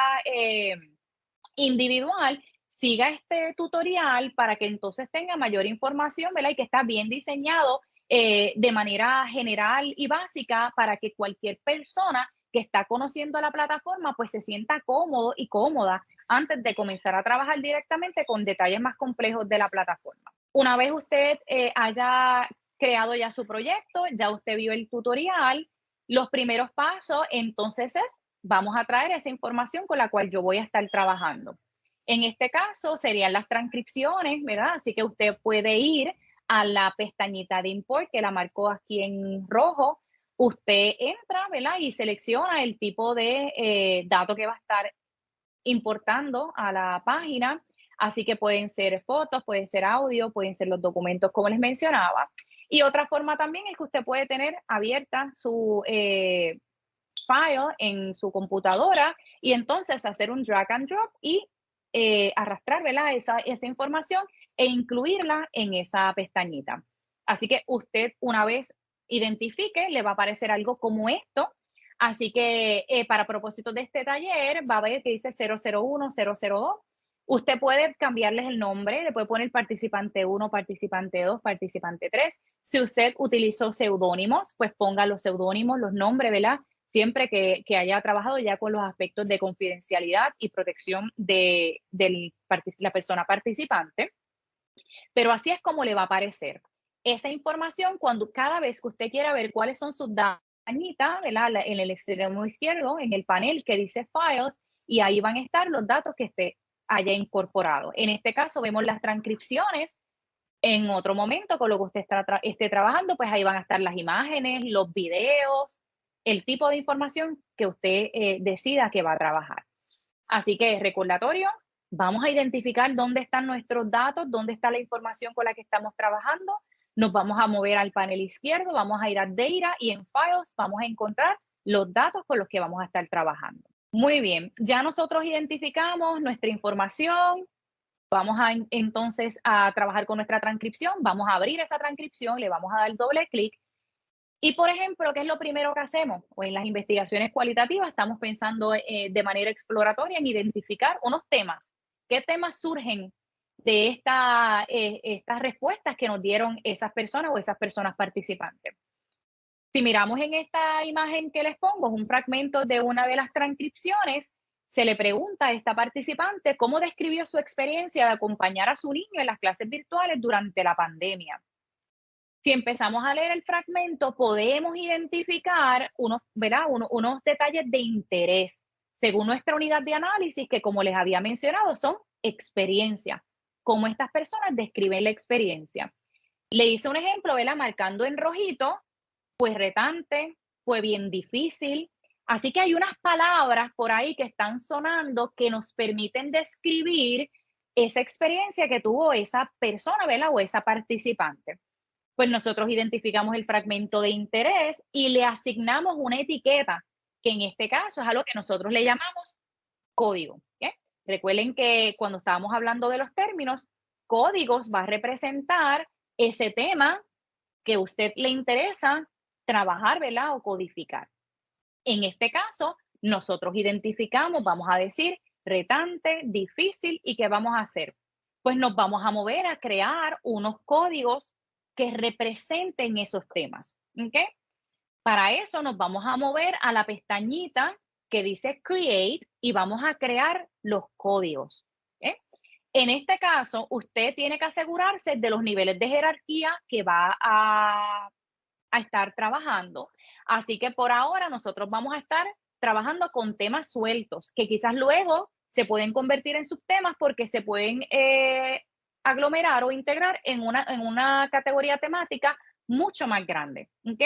individual, siga este tutorial para que entonces tenga mayor información, ¿verdad? Y que está bien diseñado de manera general y básica para que cualquier persona que está conociendo la plataforma pues se sienta cómodo y cómoda antes de comenzar a trabajar directamente con detalles más complejos de la plataforma. Una vez usted haya creado ya su proyecto, ya usted vio el tutorial, los primeros pasos entonces vamos a traer esa información con la cual yo voy a estar trabajando. En este caso serían las transcripciones, ¿verdad? Así que usted puede ir a la pestañita de import que la marcó aquí en rojo. Usted entra, ¿verdad? Y selecciona el tipo de dato que va a estar importando a la página. Así que pueden ser fotos, pueden ser audio, pueden ser los documentos como les mencionaba. Y otra forma también es que usted puede tener abierta su file en su computadora y entonces hacer un drag and drop y arrastrar, ¿verdad? Esa información e incluirla en esa pestañita. Así que usted una vez identifique, le va a aparecer algo como esto. Así que para propósitos de este taller va a ver que dice 001, 002. Usted puede cambiarles el nombre, le puede poner participante 1, participante 2, participante 3. Si usted utilizó seudónimos, pues ponga los seudónimos, los nombres, ¿verdad? Siempre que haya trabajado ya con los aspectos de confidencialidad y protección de la persona participante. Pero así es como le va a aparecer esa información cada vez que usted quiera ver cuáles son sus datos, ¿verdad? En el extremo izquierdo, en el panel que dice Files, y ahí van a estar los datos que usted haya incorporado. En este caso vemos las transcripciones. En otro momento, con lo que usted esté trabajando, pues ahí van a estar las imágenes, los videos, el tipo de información que usted decida que va a trabajar. Así que recordatorio, vamos a identificar dónde están nuestros datos, dónde está la información con la que estamos trabajando. Nos vamos a mover al panel izquierdo, vamos a ir a Data y en Files vamos a encontrar los datos con los que vamos a estar trabajando. Muy bien, ya nosotros identificamos nuestra información. Vamos entonces a trabajar con nuestra transcripción, vamos a abrir esa transcripción, le vamos a dar doble clic y, por ejemplo, ¿qué es lo primero que hacemos? O en las investigaciones cualitativas estamos pensando de manera exploratoria en identificar unos temas. ¿Qué temas surgen de estas respuestas que nos dieron esas personas o esas personas participantes? Si miramos en esta imagen que les pongo, es un fragmento de una de las transcripciones. Se le pregunta a esta participante cómo describió su experiencia de acompañar a su niño en las clases virtuales durante la pandemia. Si empezamos a leer el fragmento, podemos identificar ¿verdad? Unos detalles de interés, según nuestra unidad de análisis, que como les había mencionado, son experiencia, cómo estas personas describen la experiencia. Le hice un ejemplo, ¿verdad? Marcando en rojito, fue retante, fue bien difícil. Así que hay unas palabras por ahí que están sonando que nos permiten describir esa experiencia que tuvo esa persona, ¿verdad? O esa participante. Pues nosotros identificamos el fragmento de interés y le asignamos una etiqueta, que en este caso es a lo que nosotros le llamamos código. ¿Ok? Recuerden que cuando estábamos hablando de los términos, códigos va a representar ese tema que a usted le interesa trabajar, ¿verdad? O codificar. En este caso, nosotros identificamos, vamos a decir, retante, difícil, ¿y qué vamos a hacer? Pues nos vamos a mover a crear unos códigos que representen esos temas. ¿Ok? Para eso nos vamos a mover a la pestañita que dice Create y vamos a crear los códigos. ¿Ok? En este caso, usted tiene que asegurarse de los niveles de jerarquía que va a estar trabajando. Así que por ahora nosotros vamos a estar trabajando con temas sueltos, que quizás luego se pueden convertir en subtemas porque se pueden aglomerar o integrar en una categoría temática mucho más grande. ¿Ok?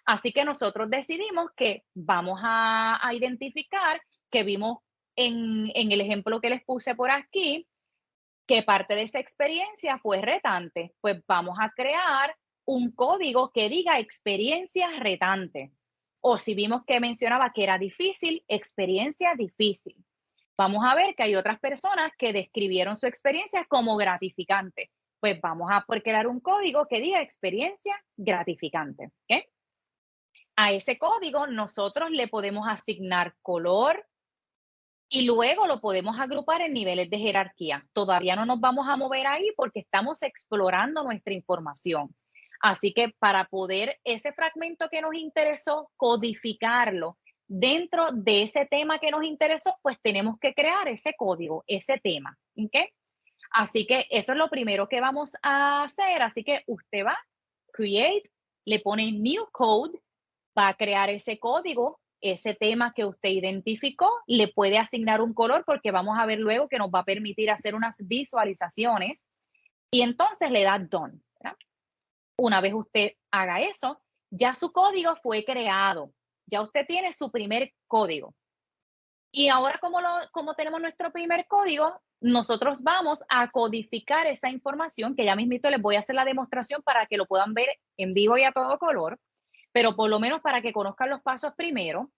Así que nosotros decidimos que vamos a identificar que vimos en el ejemplo que les puse por aquí, que parte de esa experiencia fue retante. Pues vamos a crear un código que diga experiencia retante. O si vimos que mencionaba que era difícil, experiencia difícil. Vamos a ver que hay otras personas que describieron su experiencia como gratificante. Pues vamos a crear un código que diga experiencia gratificante. ¿Ok? A ese código nosotros le podemos asignar color, y luego lo podemos agrupar en niveles de jerarquía. Todavía no nos vamos a mover ahí porque estamos explorando nuestra información. Así que para poder ese fragmento que nos interesó, codificarlo dentro de ese tema que nos interesó, pues tenemos que crear ese código, ese tema. ¿Ok? Así que eso es lo primero que vamos a hacer. Así que usted va, create, le pone new code, va a crear ese código, ese tema que usted identificó, le puede asignar un color porque vamos a ver luego que nos va a permitir hacer unas visualizaciones y entonces le da done. ¿Verdad? Una vez usted haga eso, ya su código fue creado, ya usted tiene su primer código. Y ahora como tenemos nuestro primer código, nosotros vamos a codificar esa información, que ya mismito les voy a hacer la demostración para que lo puedan ver en vivo y a todo color, pero por lo menos para que conozcan los pasos primero.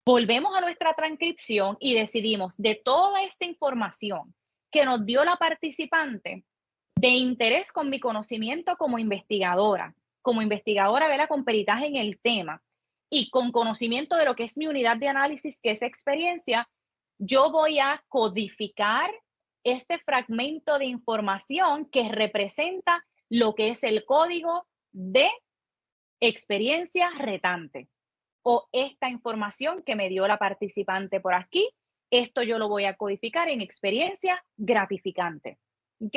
Volvemos a nuestra transcripción y decidimos de toda esta información que nos dio la participante de interés con mi conocimiento como investigadora, ¿verdad? Con peritaje en el tema y con conocimiento de lo que es mi unidad de análisis, que es experiencia, yo voy a codificar este fragmento de información que representa lo que es el código de experiencia retante o esta información que me dio la participante por aquí, esto yo lo voy a codificar en experiencia gratificante. ¿Ok?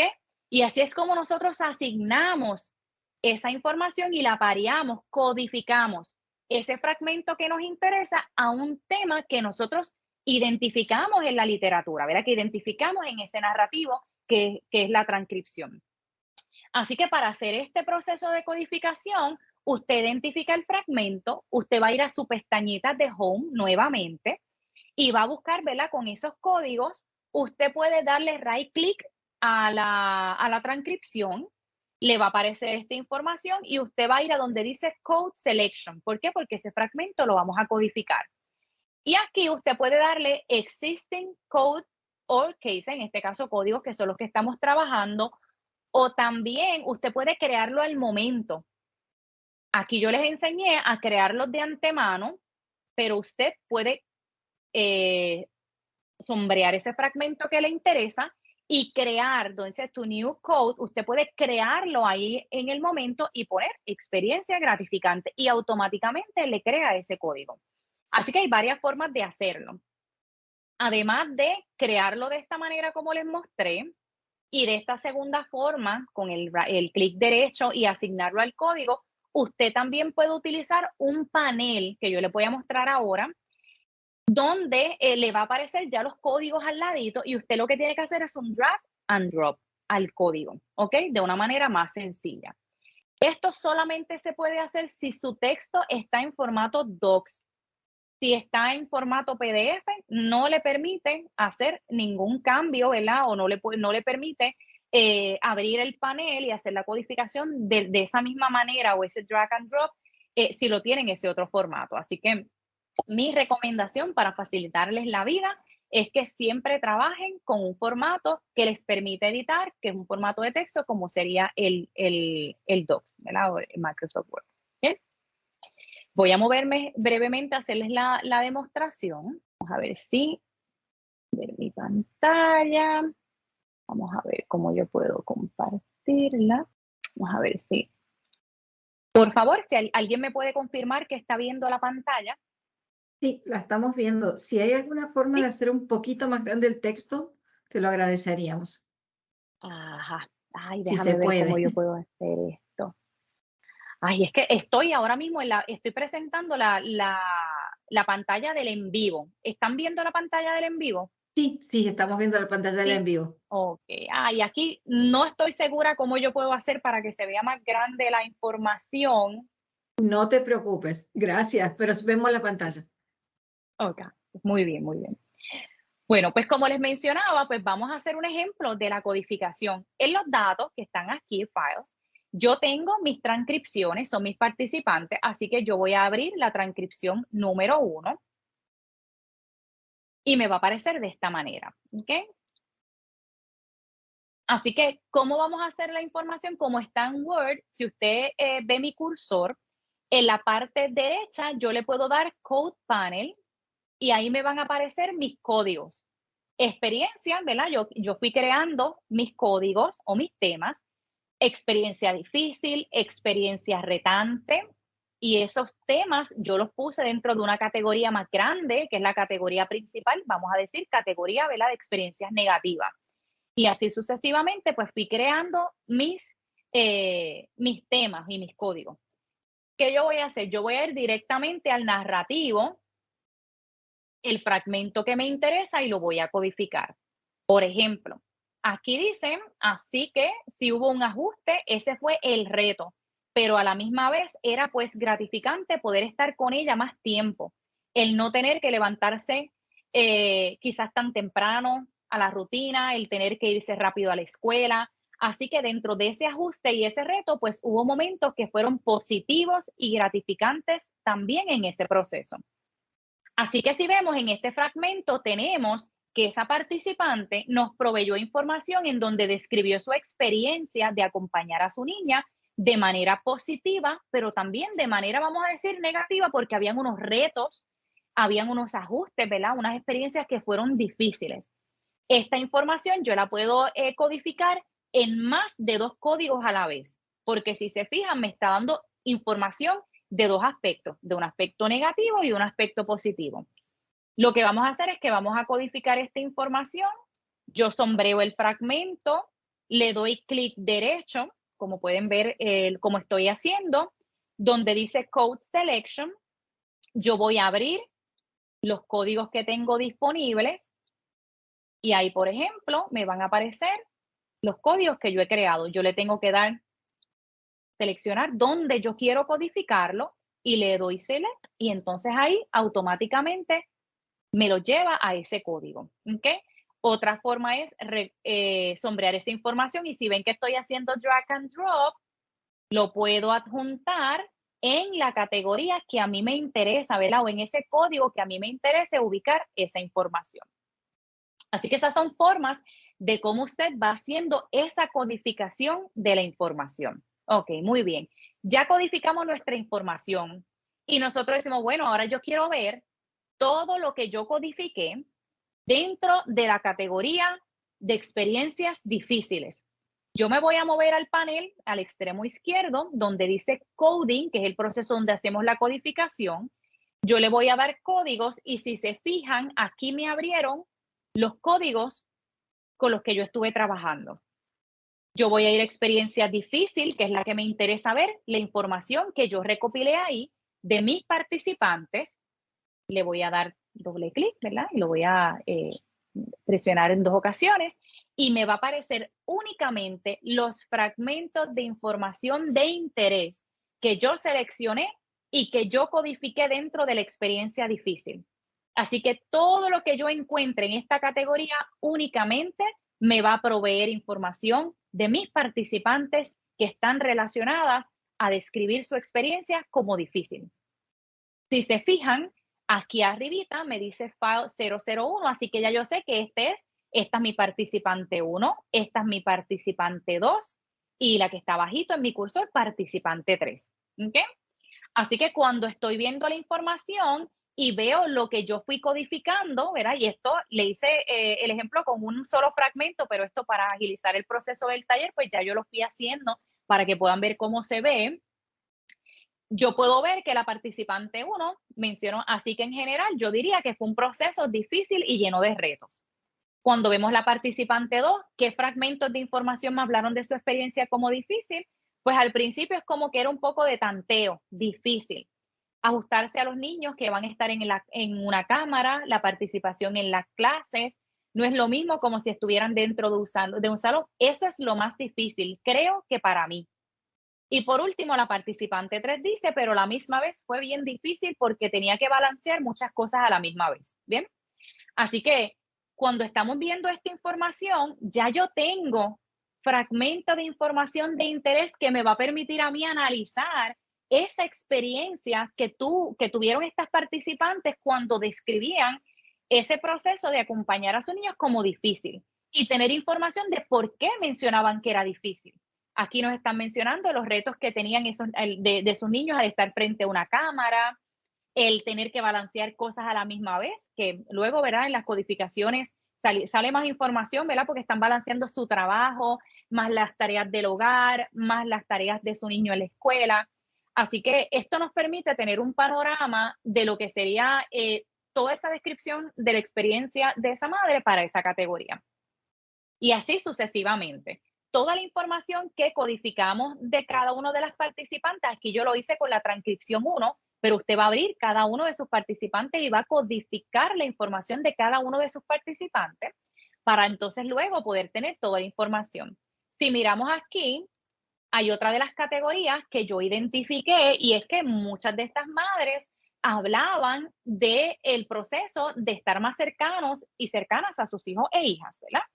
Y así es como nosotros asignamos esa información y la pareamos, codificamos ese fragmento que nos interesa a un tema que nosotros identificamos en la literatura, ¿verdad? Que identificamos en ese narrativo que es la transcripción. Así que para hacer este proceso de codificación, usted identifica el fragmento, usted va a ir a su pestañita de Home nuevamente y va a buscar, ¿verdad? Con esos códigos, usted puede darle right click a la transcripción, le va a aparecer esta información y usted va a ir a donde dice Code Selection. ¿Por qué? Porque ese fragmento lo vamos a codificar. Y aquí usted puede darle Existing Code or Case, en este caso códigos que son los que estamos trabajando, o también usted puede crearlo al momento. Aquí yo les enseñé a crearlos de antemano, pero usted puede sombrear ese fragmento que le interesa y crear, entonces tu new code, usted puede crearlo ahí en el momento y poner experiencia gratificante y automáticamente le crea ese código. Así que hay varias formas de hacerlo. Además de crearlo de esta manera como les mostré, y de esta segunda forma, con el clic derecho y asignarlo al código, usted también puede utilizar un panel que yo le voy a mostrar ahora, donde le va a aparecer ya los códigos al ladito y usted lo que tiene que hacer es un drag and drop al código, ¿ok? De una manera más sencilla. Esto solamente se puede hacer si su texto está en formato docs. Si está en formato PDF, no le permite hacer ningún cambio, ¿verdad? O no le permite abrir el panel y hacer la codificación de esa misma manera o ese drag and drop si lo tienen en ese otro formato. Así que mi recomendación para facilitarles la vida es que siempre trabajen con un formato que les permite editar, que es un formato de texto como sería el Docs, ¿verdad? O el Microsoft Word. ¿Bien? Voy a moverme brevemente a hacerles la demostración. Vamos a ver si ver mi pantalla. Vamos a ver cómo yo puedo compartirla. Vamos a ver si. Por favor, si alguien me puede confirmar que está viendo la pantalla. Sí, la estamos viendo. Si hay alguna forma Sí. de hacer un poquito más grande el texto, te lo agradeceríamos, Ajá. Ay, si se déjame ver cómo puede. yo puedo hacer esto. Ay, es que estoy ahora mismo estoy presentando la pantalla del en vivo. ¿Están viendo la pantalla del en vivo? Sí, sí, estamos viendo la pantalla del en Sí. vivo. Ok. Y aquí no estoy segura cómo yo puedo hacer para que se vea más grande la información. No te preocupes, gracias, pero vemos la pantalla. Ok, muy bien, muy bien. Bueno, pues como les mencionaba, pues vamos a hacer un ejemplo de la codificación. En los datos que están aquí, files, yo tengo mis transcripciones, son mis participantes, así que yo voy a abrir la transcripción número 1 y me va a aparecer de esta manera, ¿ok? Así que, ¿cómo vamos a hacer la información? Como está en Word, si usted ve mi cursor, en la parte derecha yo le puedo dar Code Panel y ahí me van a aparecer mis códigos. Experiencia, ¿verdad? Yo fui creando mis códigos o mis temas, experiencia difícil, experiencia retante, y esos temas yo los puse dentro de una categoría más grande, que es la categoría principal, vamos a decir categoría, ¿verdad? De experiencias negativas. Y así sucesivamente, pues fui creando mis temas y mis códigos. ¿Qué yo voy a hacer? Yo voy a ir directamente al narrativo, el fragmento que me interesa y lo voy a codificar. Por ejemplo, aquí dicen, así que si hubo un ajuste, ese fue el reto, pero a la misma vez era pues gratificante poder estar con ella más tiempo, el no tener que levantarse quizás tan temprano a la rutina, el tener que irse rápido a la escuela. Así que dentro de ese ajuste y ese reto, pues hubo momentos que fueron positivos y gratificantes también en ese proceso. Así que si vemos en este fragmento, tenemos que esa participante nos proveyó información en donde describió su experiencia de acompañar a su niña de manera positiva, pero también de manera, vamos a decir, negativa, porque habían unos retos, habían unos ajustes, ¿verdad? Unas experiencias que fueron difíciles. Esta información yo la puedo codificar en más de 2 códigos a la vez, porque si se fijan, me está dando información de 2 aspectos, de un aspecto negativo y de un aspecto positivo. Lo que vamos a hacer es que vamos a codificar esta información. Yo sombreo el fragmento, le doy clic derecho, como pueden ver, como estoy haciendo, donde dice Code Selection. Yo voy a abrir los códigos que tengo disponibles y ahí, por ejemplo, me van a aparecer los códigos que yo he creado. Yo le tengo que dar, seleccionar dónde yo quiero codificarlo y le doy Select y entonces ahí automáticamente me lo lleva a ese código. ¿Okay? Otra forma es sombrear esa información y si ven que estoy haciendo drag and drop, lo puedo adjuntar en la categoría que a mí me interesa, ¿verdad? O en ese código que a mí me interese ubicar esa información. Así que esas son formas de cómo usted va haciendo esa codificación de la información. Ok, muy bien. Ya codificamos nuestra información y nosotros decimos, bueno, ahora yo quiero ver todo lo que yo codifiqué dentro de la categoría de experiencias difíciles. Yo me voy a mover al panel al extremo izquierdo donde dice coding, que es el proceso donde hacemos la codificación. Yo le voy a dar códigos y si se fijan, aquí me abrieron los códigos con los que yo estuve trabajando. Yo voy a ir a experiencia difícil, que es la que me interesa ver, la información que yo recopilé ahí de mis participantes. Le voy a dar doble clic, ¿verdad? Y lo voy a presionar en 2 ocasiones y me va a aparecer únicamente los fragmentos de información de interés que yo seleccioné y que yo codifiqué dentro de la experiencia difícil. Así que todo lo que yo encuentre en esta categoría únicamente me va a proveer información de mis participantes que están relacionadas a describir su experiencia como difícil. Si se fijan, aquí arribita me dice file 001, así que ya yo sé que esta es mi participante 1, esta es mi participante 2 y la que está bajito en mi cursor, participante 3. ¿Okay? Así que cuando estoy viendo la información y veo lo que yo fui codificando, ¿verdad? Y esto le hice el ejemplo con un solo fragmento, pero esto para agilizar el proceso del taller, pues ya yo lo fui haciendo para que puedan ver cómo se ve. Yo puedo ver que la participante 1 mencionó, así que en general yo diría que fue un proceso difícil y lleno de retos. Cuando vemos la participante 2, ¿qué fragmentos de información me hablaron de su experiencia como difícil? Pues al principio es como que era un poco de tanteo, difícil. Ajustarse a los niños que van a estar en una cámara, la participación en las clases, no es lo mismo como si estuvieran dentro de un salón. Eso es lo más difícil, creo que para mí. Y por último, la participante 3 dice, pero a la misma vez fue bien difícil porque tenía que balancear muchas cosas a la misma vez. Bien, así que cuando estamos viendo esta información, ya yo tengo fragmento de información de interés que me va a permitir a mí analizar esa experiencia que tuvieron estas participantes cuando describían ese proceso de acompañar a sus niños como difícil y tener información de por qué mencionaban que era difícil. Aquí nos están mencionando los retos que tenían de sus niños al estar frente a una cámara, el tener que balancear cosas a la misma vez, que luego, ¿verdad? En las codificaciones sale más información, ¿verdad? Porque están balanceando su trabajo, más las tareas del hogar, más las tareas de su niño en la escuela. Así que esto nos permite tener un panorama de lo que sería toda esa descripción de la experiencia de esa madre para esa categoría. Y así sucesivamente. Toda la información que codificamos de cada uno de las participantes, aquí yo lo hice con la transcripción 1, pero usted va a abrir cada uno de sus participantes y va a codificar la información de cada uno de sus participantes para entonces luego poder tener toda la información. Si miramos aquí, hay otra de las categorías que yo identifiqué y es que muchas de estas madres hablaban del proceso de estar más cercanos y cercanas a sus hijos e hijas, ¿verdad?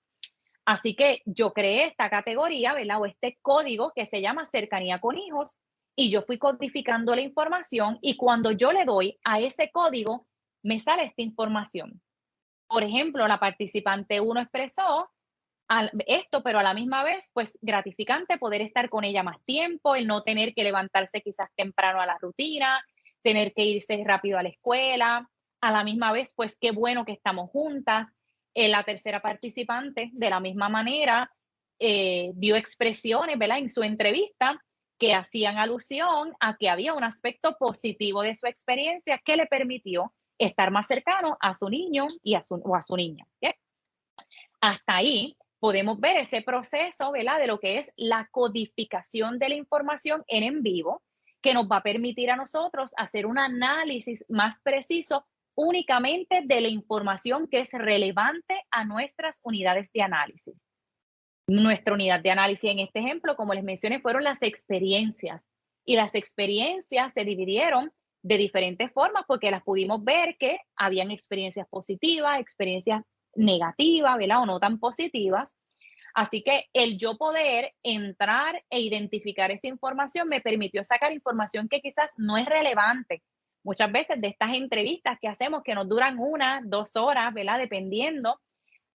Así que yo creé esta categoría, ¿verdad? O este código que se llama cercanía con hijos y yo fui codificando la información y cuando yo le doy a ese código, me sale esta información. Por ejemplo, la participante 1 expresó esto, pero a la misma vez, pues gratificante poder estar con ella más tiempo, el no tener que levantarse quizás temprano a la rutina, tener que irse rápido a la escuela, a la misma vez, pues qué bueno que estamos juntas. La tercera participante, de la misma manera, dio expresiones, ¿verdad? En su entrevista que hacían alusión a que había un aspecto positivo de su experiencia que le permitió estar más cercano a su niño o a su niña. ¿Okay? Hasta ahí podemos ver ese proceso, ¿verdad? De lo que es la codificación de la información en vivo, que nos va a permitir a nosotros hacer un análisis más preciso únicamente de la información que es relevante a nuestras unidades de análisis. Nuestra unidad de análisis en este ejemplo, como les mencioné, fueron las experiencias. Y las experiencias se dividieron de diferentes formas porque las pudimos ver que habían experiencias positivas, experiencias negativas, ¿verdad? O no tan positivas. Así que el yo poder entrar e identificar esa información me permitió sacar información que quizás no es relevante. Muchas veces de estas entrevistas que hacemos que nos duran 1, 2 horas, ¿verdad? Dependiendo,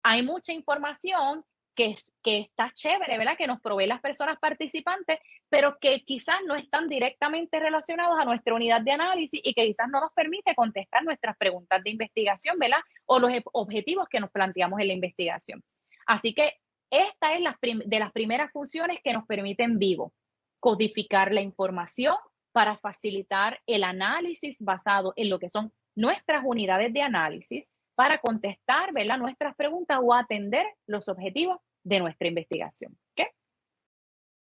hay mucha información que está chévere, ¿verdad? Que nos provee las personas participantes, pero que quizás no están directamente relacionados a nuestra unidad de análisis y que quizás no nos permite contestar nuestras preguntas de investigación, ¿verdad? O los objetivos que nos planteamos en la investigación. Así que esta es de las primeras funciones que nos permiten vivo, codificar la información para facilitar el análisis basado en lo que son nuestras unidades de análisis para contestar, ¿verdad? Nuestras preguntas o atender los objetivos de nuestra investigación. ¿Okay?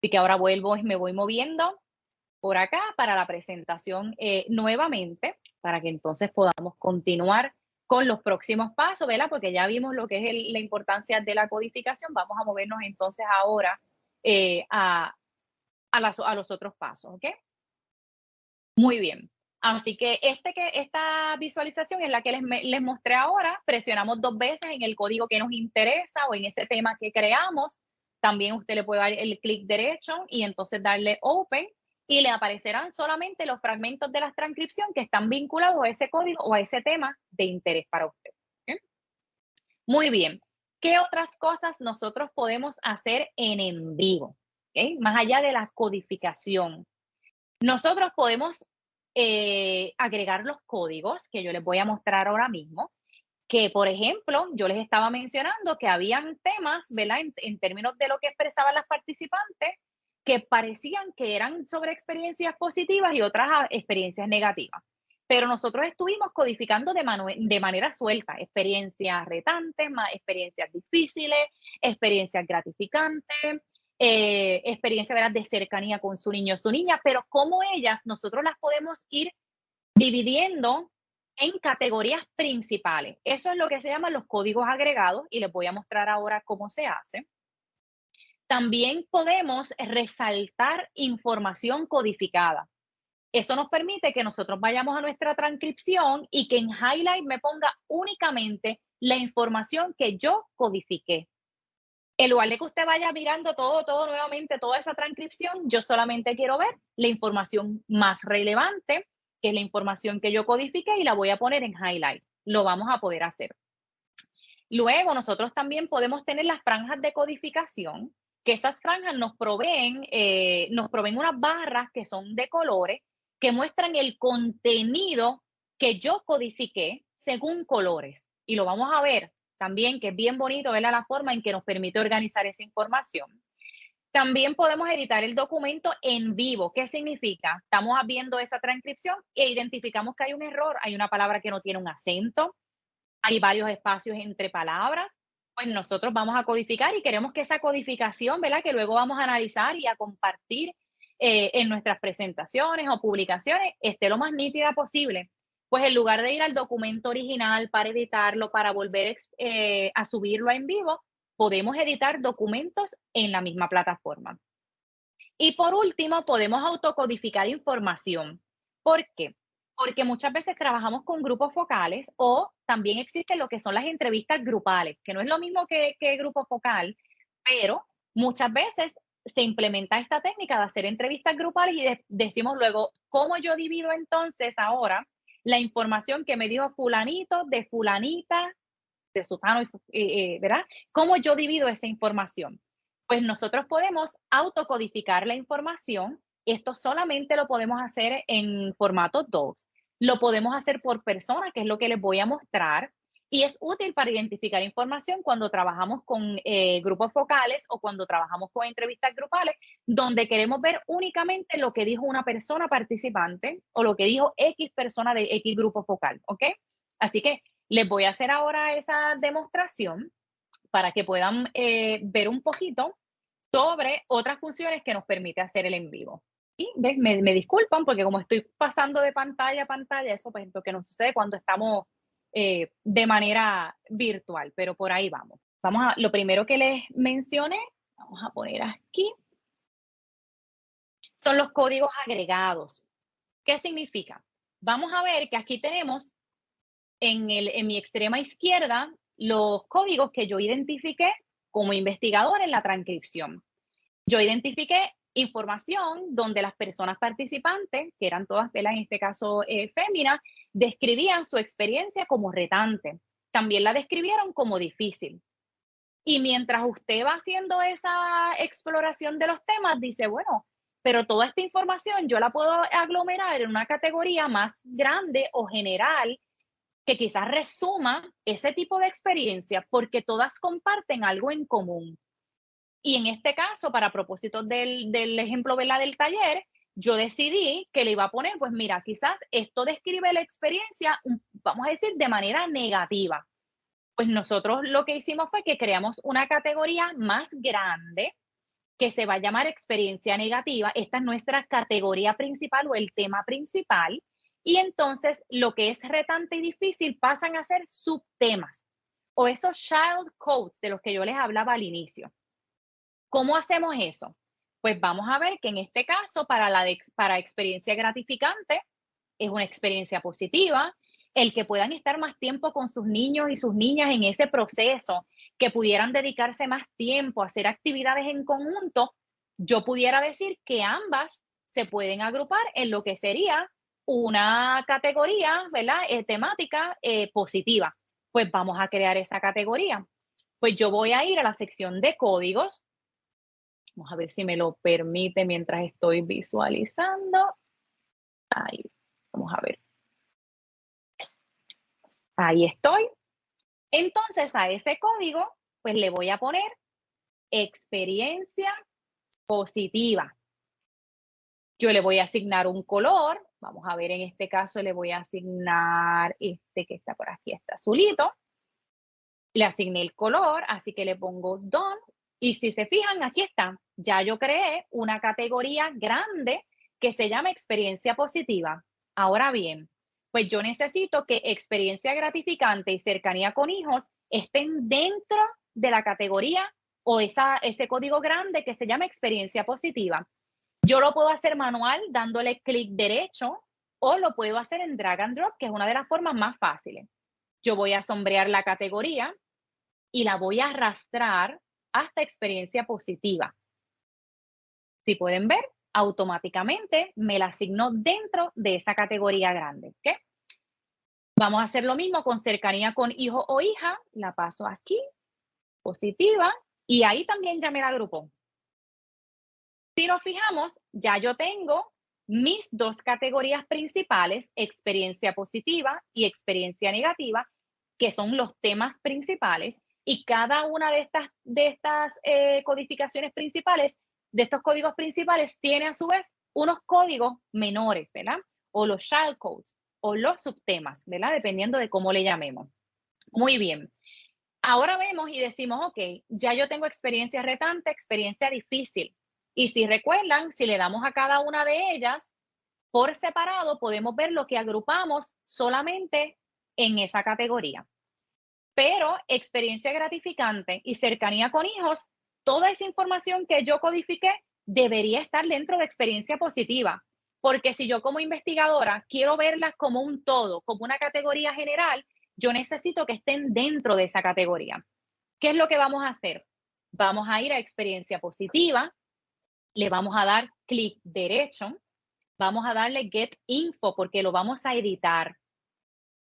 Así que ahora vuelvo y me voy moviendo por acá para la presentación nuevamente, para que entonces podamos continuar con los próximos pasos, ¿verdad? Porque ya vimos lo que es la importancia de la codificación. Vamos a movernos entonces ahora a los otros pasos, ¿ok? Muy bien. Así que esta visualización es la que les mostré ahora. Presionamos 2 veces en el código que nos interesa o en ese tema que creamos. También usted le puede dar el clic derecho y entonces darle Open y le aparecerán solamente los fragmentos de la transcripción que están vinculados a ese código o a ese tema de interés para usted. ¿Ok? Muy bien. ¿Qué otras cosas nosotros podemos hacer en vivo? ¿Ok? Más allá de la codificación. Nosotros podemos agregar los códigos que yo les voy a mostrar ahora mismo, que por ejemplo, yo les estaba mencionando que habían temas, ¿verdad? En términos de lo que expresaban las participantes, que parecían que eran sobre experiencias positivas y otras experiencias negativas. Pero nosotros estuvimos codificando de manera suelta, experiencias retantes, experiencias difíciles, experiencias gratificantes, experiencia, ¿verdad?, de cercanía con su niño o su niña, pero como ellas, nosotros las podemos ir dividiendo en categorías principales. Eso es lo que se llaman los códigos agregados y les voy a mostrar ahora cómo se hace. También podemos resaltar información codificada. Eso nos permite que nosotros vayamos a nuestra transcripción y que en highlight me ponga únicamente la información que yo codifiqué. En lugar de que usted vaya mirando todo nuevamente, toda esa transcripción, yo solamente quiero ver la información más relevante, que es la información que yo codifique y la voy a poner en highlight. Lo vamos a poder hacer. Luego, nosotros también podemos tener las franjas de codificación, que esas franjas nos proveen unas barras que son de colores, que muestran el contenido que yo codifiqué según colores. Y lo vamos a ver también, que es bien bonito ver la forma en que nos permite organizar esa información. También podemos editar el documento en vivo. ¿Qué significa? Estamos viendo esa transcripción e identificamos que hay un error, hay una palabra que no tiene un acento, hay varios espacios entre palabras. Pues nosotros vamos a codificar y queremos que esa codificación, ¿verdad?, que luego vamos a analizar y a compartir en nuestras presentaciones o publicaciones, esté lo más nítida posible. Pues en lugar de ir al documento original para editarlo, para volver a subirlo en vivo, podemos editar documentos en la misma plataforma. Y por último, podemos autocodificar información. ¿Por qué? Porque muchas veces trabajamos con grupos focales o también existen lo que son las entrevistas grupales, que no es lo mismo que grupo focal, pero muchas veces se implementa esta técnica de hacer entrevistas grupales y decimos luego, ¿cómo yo divido entonces ahora la información que me dijo fulanito, de fulanita, de sutano, ¿verdad? ¿Cómo yo divido esa información? Pues nosotros podemos autocodificar la información. Esto solamente lo podemos hacer en formato docs. Lo podemos hacer por persona, que es lo que les voy a mostrar. Y es útil para identificar información cuando trabajamos con grupos focales o cuando trabajamos con entrevistas grupales, donde queremos ver únicamente lo que dijo una persona participante o lo que dijo X persona de X grupo focal, ¿ok? Así que les voy a hacer ahora esa demostración para que puedan ver un poquito sobre otras funciones que nos permite hacer el en vivo. Y ¿ves? Me disculpan porque como estoy pasando de pantalla a pantalla, eso pues es lo que nos sucede cuando estamos de manera virtual, pero por ahí vamos. Lo primero que les mencioné, vamos a poner aquí, son los códigos agregados. ¿Qué significa? Vamos a ver que aquí tenemos en mi extrema izquierda los códigos que yo identifiqué como investigador en la transcripción. Yo identifiqué información donde las personas participantes, que eran todas, ¿verdad?, en este caso féminas, describían su experiencia como retante. También la describieron como difícil. Y mientras usted va haciendo esa exploración de los temas, dice, bueno, pero toda esta información yo la puedo aglomerar en una categoría más grande o general que quizás resuma ese tipo de experiencia porque todas comparten algo en común. Y en este caso, para propósitos del ejemplo, ¿verdad?, del taller, yo decidí que le iba a poner, pues mira, quizás esto describe la experiencia, vamos a decir, de manera negativa. Pues nosotros lo que hicimos fue que creamos una categoría más grande que se va a llamar experiencia negativa. Esta es nuestra categoría principal o el tema principal. Y entonces lo que es retante y difícil pasan a ser subtemas o esos child codes de los que yo les hablaba al inicio. ¿Cómo hacemos eso? Pues vamos a ver que en este caso para experiencia gratificante es una experiencia positiva, el que puedan estar más tiempo con sus niños y sus niñas en ese proceso, que pudieran dedicarse más tiempo a hacer actividades en conjunto, yo pudiera decir que ambas se pueden agrupar en lo que sería una categoría, ¿verdad? Temática positiva. Pues vamos a crear esa categoría. Pues yo voy a ir a la sección de códigos. Vamos a ver si me lo permite mientras estoy visualizando. Ahí, vamos a ver. Ahí estoy. Entonces a ese código, pues le voy a poner experiencia positiva. Yo le voy a asignar un color. Vamos a ver, en este caso le voy a asignar este que está por aquí, este azulito. Le asigné el color, así que le pongo done. Y si se fijan, aquí está. Ya yo creé una categoría grande que se llama experiencia positiva. Ahora bien, pues yo necesito que experiencia gratificante y cercanía con hijos estén dentro de la categoría o ese código grande que se llama experiencia positiva. Yo lo puedo hacer manual dándole clic derecho o lo puedo hacer en drag and drop, que es una de las formas más fáciles. Yo voy a sombrear la categoría y la voy a arrastrar hasta experiencia positiva. Si pueden ver, automáticamente me la asigno dentro de esa categoría grande. ¿Okay? Vamos a hacer lo mismo con cercanía con hijo o hija. La paso aquí, positiva, y ahí también ya me la agrupó. Si nos fijamos, ya yo tengo mis dos categorías principales, experiencia positiva y experiencia negativa, que son los temas principales, y cada una de estas codificaciones principales, de estos códigos principales, tiene a su vez unos códigos menores, ¿verdad? O los child codes, o los subtemas, ¿verdad? Dependiendo de cómo le llamemos. Muy bien. Ahora vemos y decimos, ok, ya yo tengo experiencia retante, experiencia difícil. Y si recuerdan, si le damos a cada una de ellas por separado, podemos ver lo que agrupamos solamente en esa categoría. Pero experiencia gratificante y cercanía con hijos, toda esa información que yo codifiqué debería estar dentro de experiencia positiva. Porque si yo como investigadora quiero verlas como un todo, como una categoría general, yo necesito que estén dentro de esa categoría. ¿Qué es lo que vamos a hacer? Vamos a ir a experiencia positiva, le vamos a dar clic derecho, vamos a darle Get Info porque lo vamos a editar.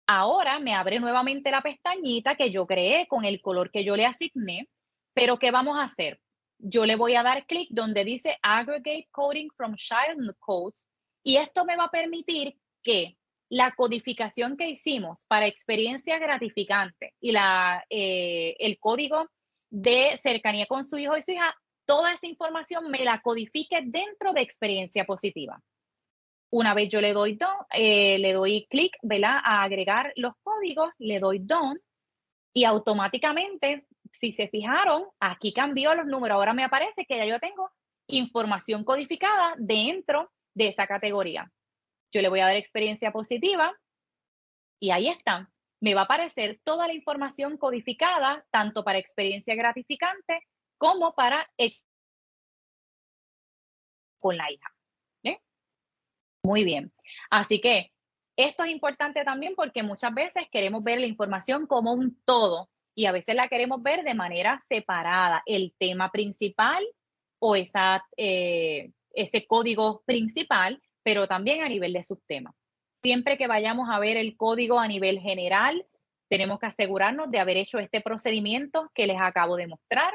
Ahora me abre nuevamente la pestañita que yo creé con el color que yo le asigné, pero ¿qué vamos a hacer? Yo le voy a dar clic donde dice Aggregate Coding from Child Codes y esto me va a permitir que la codificación que hicimos para experiencia gratificante y el código de cercanía con su hijo y su hija, toda esa información me la codifique dentro de experiencia positiva. Una vez yo le doy clic, ¿verdad? A agregar los códigos, le doy done y automáticamente, si se fijaron, aquí cambió los números. Ahora me aparece que ya yo tengo información codificada dentro de esa categoría. Yo le voy a dar experiencia positiva y ahí está. Me va a aparecer toda la información codificada, tanto para experiencia gratificante como para con la hija. ¿Eh? Muy bien. Así que esto es importante también porque muchas veces queremos ver la información como un todo y a veces la queremos ver de manera separada, el tema principal o ese código principal, pero también a nivel de subtema. Siempre que vayamos a ver el código a nivel general, tenemos que asegurarnos de haber hecho este procedimiento que les acabo de mostrar,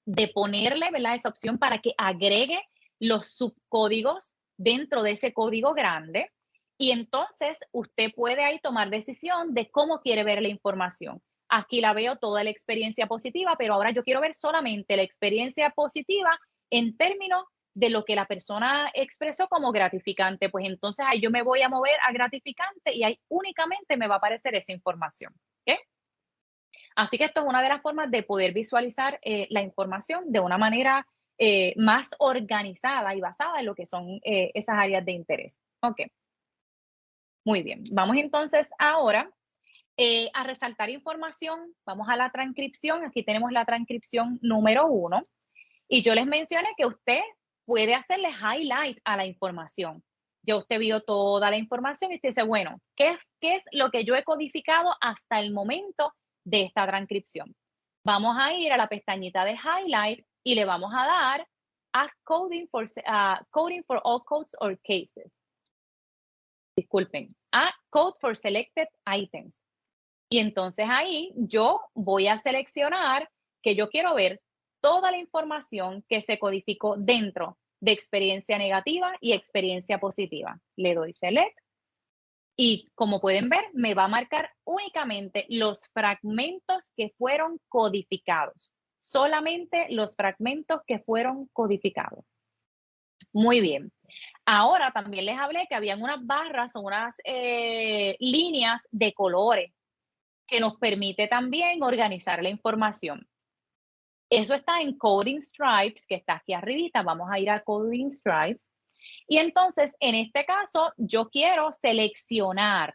de ponerle, ¿verdad?, esa opción para que agregue los subcódigos dentro de ese código grande y entonces usted puede ahí tomar decisión de cómo quiere ver la información. Aquí la veo toda la experiencia positiva, pero ahora yo quiero ver solamente la experiencia positiva en términos de lo que la persona expresó como gratificante. Pues entonces ahí yo me voy a mover a gratificante y ahí únicamente me va a aparecer esa información. ¿Okay? Así que esto es una de las formas de poder visualizar la información de una manera más organizada y basada en lo que son esas áreas de interés. Ok. Muy bien. Vamos entonces ahora a resaltar información. Vamos a la transcripción. Aquí tenemos la transcripción número 1. Y yo les mencioné que usted puede hacerle highlight a la información. Ya usted vio toda la información y usted dice, bueno, ¿qué es lo que yo he codificado hasta el momento de esta transcripción? Vamos a ir a la pestañita de highlight y le vamos a dar a coding for all codes or cases. Disculpen, a code for selected items. Y entonces ahí yo voy a seleccionar que yo quiero ver toda la información que se codificó dentro de experiencia negativa y experiencia positiva. Le doy select y como pueden ver, me va a marcar únicamente los fragmentos que fueron codificados. Solamente los fragmentos que fueron codificados. Muy bien. Ahora también les hablé que habían unas barras o unas líneas de colores que nos permite también organizar la información. Eso está en Coding Stripes, que está aquí arribita. Vamos a ir a Coding Stripes. Y entonces, en este caso, yo quiero seleccionar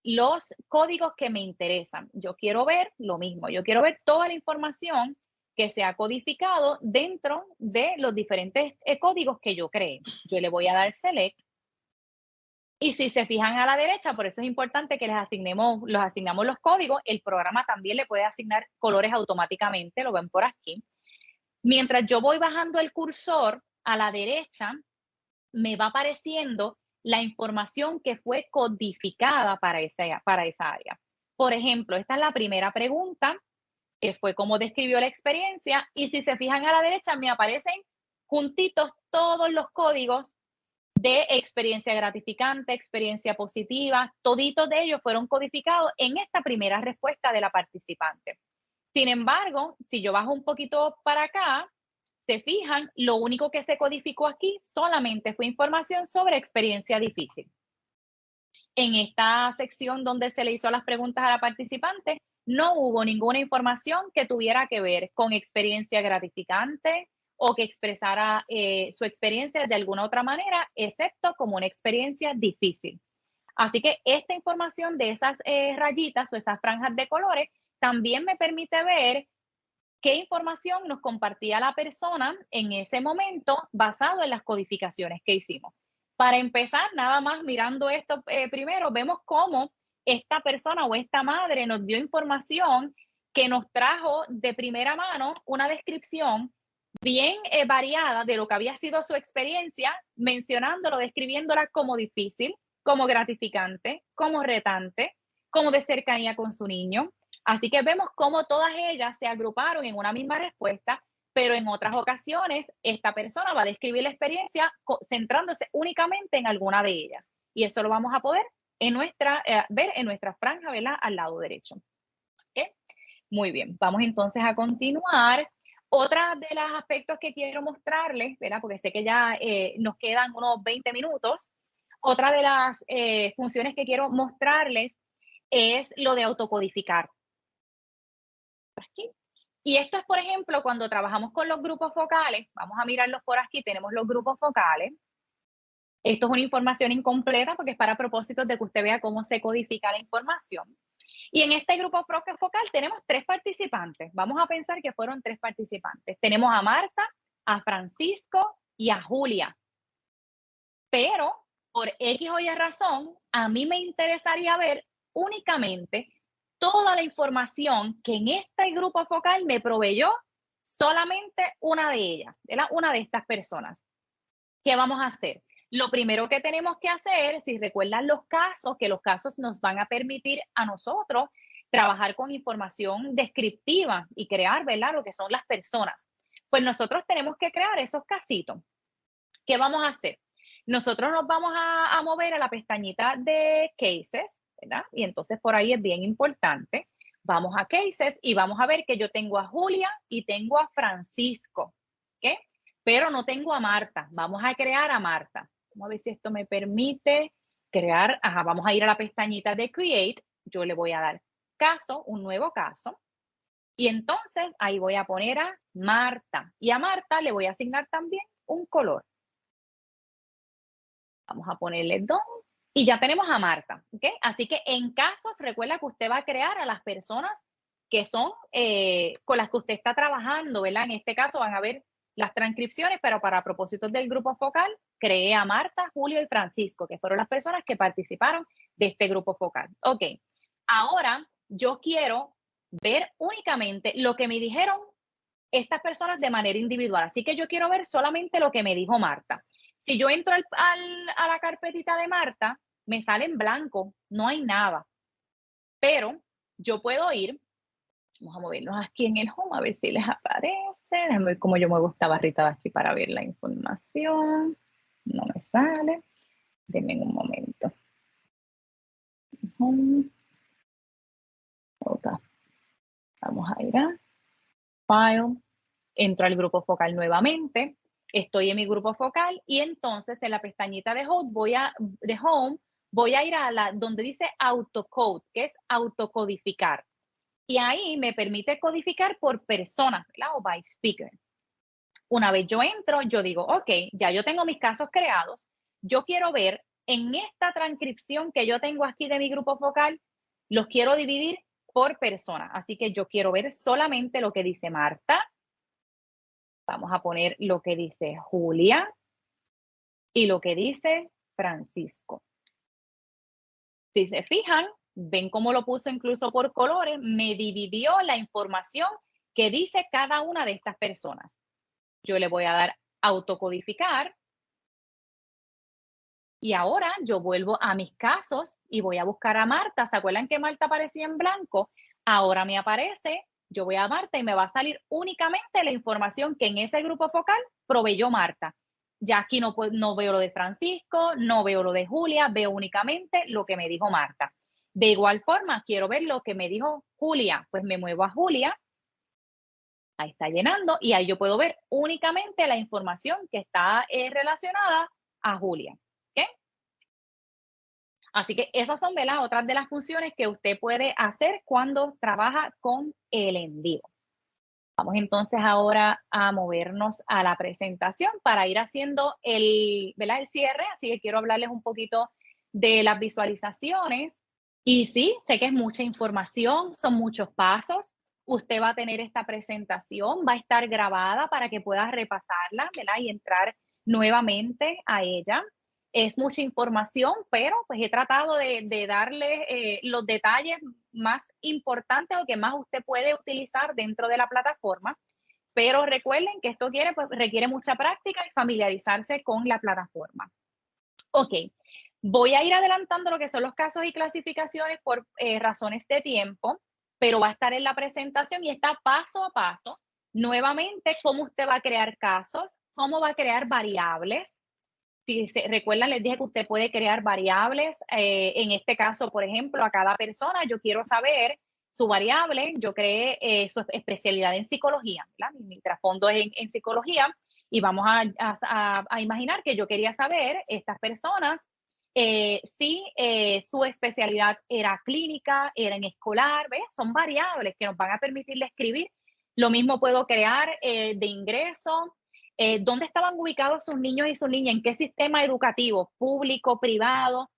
los códigos que me interesan. Yo quiero ver lo mismo. Yo quiero ver toda la información que se ha codificado dentro de los diferentes códigos que yo creé. Yo le voy a dar Select. Y si se fijan a la derecha, por eso es importante que los asignamos los códigos, el programa también le puede asignar colores automáticamente, lo ven por aquí. Mientras yo voy bajando el cursor a la derecha, me va apareciendo la información que fue codificada para esa área. Por ejemplo, esta es la primera pregunta, que fue cómo describió la experiencia, y si se fijan a la derecha, me aparecen juntitos todos los códigos de experiencia gratificante, experiencia positiva, toditos de ellos fueron codificados en esta primera respuesta de la participante. Sin embargo, si yo bajo un poquito para acá, se fijan, lo único que se codificó aquí solamente fue información sobre experiencia difícil. En esta sección donde se le hizo las preguntas a la participante, no hubo ninguna información que tuviera que ver con experiencia gratificante, o que expresara su experiencia de alguna otra manera, excepto como una experiencia difícil. Así que esta información de esas rayitas o esas franjas de colores también me permite ver qué información nos compartía la persona en ese momento basado en las codificaciones que hicimos. Para empezar, nada más mirando esto primero, vemos cómo esta persona o esta madre nos dio información que nos trajo de primera mano una descripción bien variada de lo que había sido su experiencia, mencionándolo, describiéndola como difícil, como gratificante, como retante, como de cercanía con su niño. Así que vemos cómo todas ellas se agruparon en una misma respuesta, pero en otras ocasiones esta persona va a describir la experiencia centrándose únicamente en alguna de ellas. Y eso lo vamos a poder ver en nuestra franja, ¿verdad? Al lado derecho. ¿Okay? Muy bien, vamos entonces a continuar. Otra de los aspectos que quiero mostrarles, ¿verdad? Porque sé que ya nos quedan unos 20 minutos. Otra de las funciones que quiero mostrarles es lo de autocodificar. Aquí. Y esto es, por ejemplo, cuando trabajamos con los grupos focales. Vamos a mirarlos por aquí. Tenemos los grupos focales. Esto es una información incompleta porque es para propósitos de que usted vea cómo se codifica la información. Y en este grupo focal tenemos 3 participantes. Vamos a pensar que fueron 3 participantes. Tenemos a Marta, a Francisco y a Julia. Pero por X o Y razón, a mí me interesaría ver únicamente toda la información que en este grupo focal me proveyó solamente una de ellas, ¿verdad? Una de estas personas. ¿Qué vamos a hacer? Lo primero que tenemos que hacer, si recuerdan los casos, que los casos nos van a permitir a nosotros trabajar con información descriptiva y crear, ¿verdad? Lo que son las personas. Pues nosotros tenemos que crear esos casitos. ¿Qué vamos a hacer? Nosotros nos vamos a mover a la pestañita de Cases, ¿verdad? Y entonces por ahí es bien importante. Vamos a Cases y vamos a ver que yo tengo a Julia y tengo a Francisco, ¿ok? Pero no tengo a Marta. Vamos a crear a Marta. Vamos a ver si esto me permite crear. Ajá, vamos a ir a la pestañita de Create. Yo le voy a dar caso, un nuevo caso. Y entonces ahí voy a poner a Marta. Y a Marta le voy a asignar también un color. Vamos a ponerle 2 Y ya tenemos a Marta, ¿ok? Así que en casos, recuerda que usted va a crear a las personas que son con las que usted está trabajando, ¿verdad? En este caso van a ver las transcripciones, pero para propósitos del grupo focal, creé a Marta, Julio y Francisco, que fueron las personas que participaron de este grupo focal. Ok, ahora yo quiero ver únicamente lo que me dijeron estas personas de manera individual. Así que yo quiero ver solamente lo que me dijo Marta. Si yo entro a la carpetita de Marta, me sale en blanco, no hay nada. Pero yo puedo ir, vamos a movernos aquí en el home a ver si les aparece. Déjenme ver cómo yo muevo esta barrita de aquí para ver la información. No me sale. Denme un momento. Home. Okay. Vamos a ir a File. Entro al grupo focal nuevamente. Estoy en mi grupo focal y entonces en la pestañita de Home voy a ir a la donde dice Autocode, que es autocodificar. Y ahí me permite codificar por persona, ¿verdad? O by speaker. Una vez yo entro, yo digo, ok, ya yo tengo mis casos creados. Yo quiero ver en esta transcripción que yo tengo aquí de mi grupo focal, los quiero dividir por persona. Así que yo quiero ver solamente lo que dice Marta. Vamos a poner lo que dice Julia y lo que dice Francisco. Si se fijan, ven cómo lo puso incluso por colores, me dividió la información que dice cada una de estas personas. Yo le voy a dar autocodificar y ahora yo vuelvo a mis casos y voy a buscar a Marta. ¿Se acuerdan que Marta aparecía en blanco? Ahora me aparece, yo voy a Marta y me va a salir únicamente la información que en ese grupo focal proveyó Marta. Ya aquí no veo lo de Francisco, no veo lo de Julia, veo únicamente lo que me dijo Marta. De igual forma, quiero ver lo que me dijo Julia, pues me muevo a Julia. Ahí está llenando y ahí yo puedo ver únicamente la información que está relacionada a Julia. ¿Okay? Así que esas son de las otras de las funciones que usted puede hacer cuando trabaja con el envío. Vamos entonces ahora a movernos a la presentación para ir haciendo el cierre. Así que quiero hablarles un poquito de las visualizaciones. Y sí, sé que es mucha información, son muchos pasos. Usted va a tener esta presentación, va a estar grabada para que pueda repasarla, ¿verdad? Y entrar nuevamente a ella. Es mucha información, pero pues he tratado de darle los detalles más importantes o que más usted puede utilizar dentro de la plataforma. Pero recuerden que esto requiere mucha práctica y familiarizarse con la plataforma. Ok, voy a ir adelantando lo que son los casos y clasificaciones por razones de tiempo, pero va a estar en la presentación y está paso a paso. Nuevamente, cómo usted va a crear casos, cómo va a crear variables. Si se recuerdan, les dije que usted puede crear variables. En este caso, por ejemplo, a cada persona, yo quiero saber su variable. Yo creé su especialidad en psicología, ¿verdad? Mi trasfondo es en psicología. Y vamos a imaginar que yo quería saber, estas personas, si su especialidad era clínica, era en escolar, ¿ves? Son variables que nos van a permitirle escribir. Lo mismo puedo crear de ingreso. ¿Dónde estaban ubicados sus niños y sus niñas? ¿En qué sistema educativo? ¿Público, privado?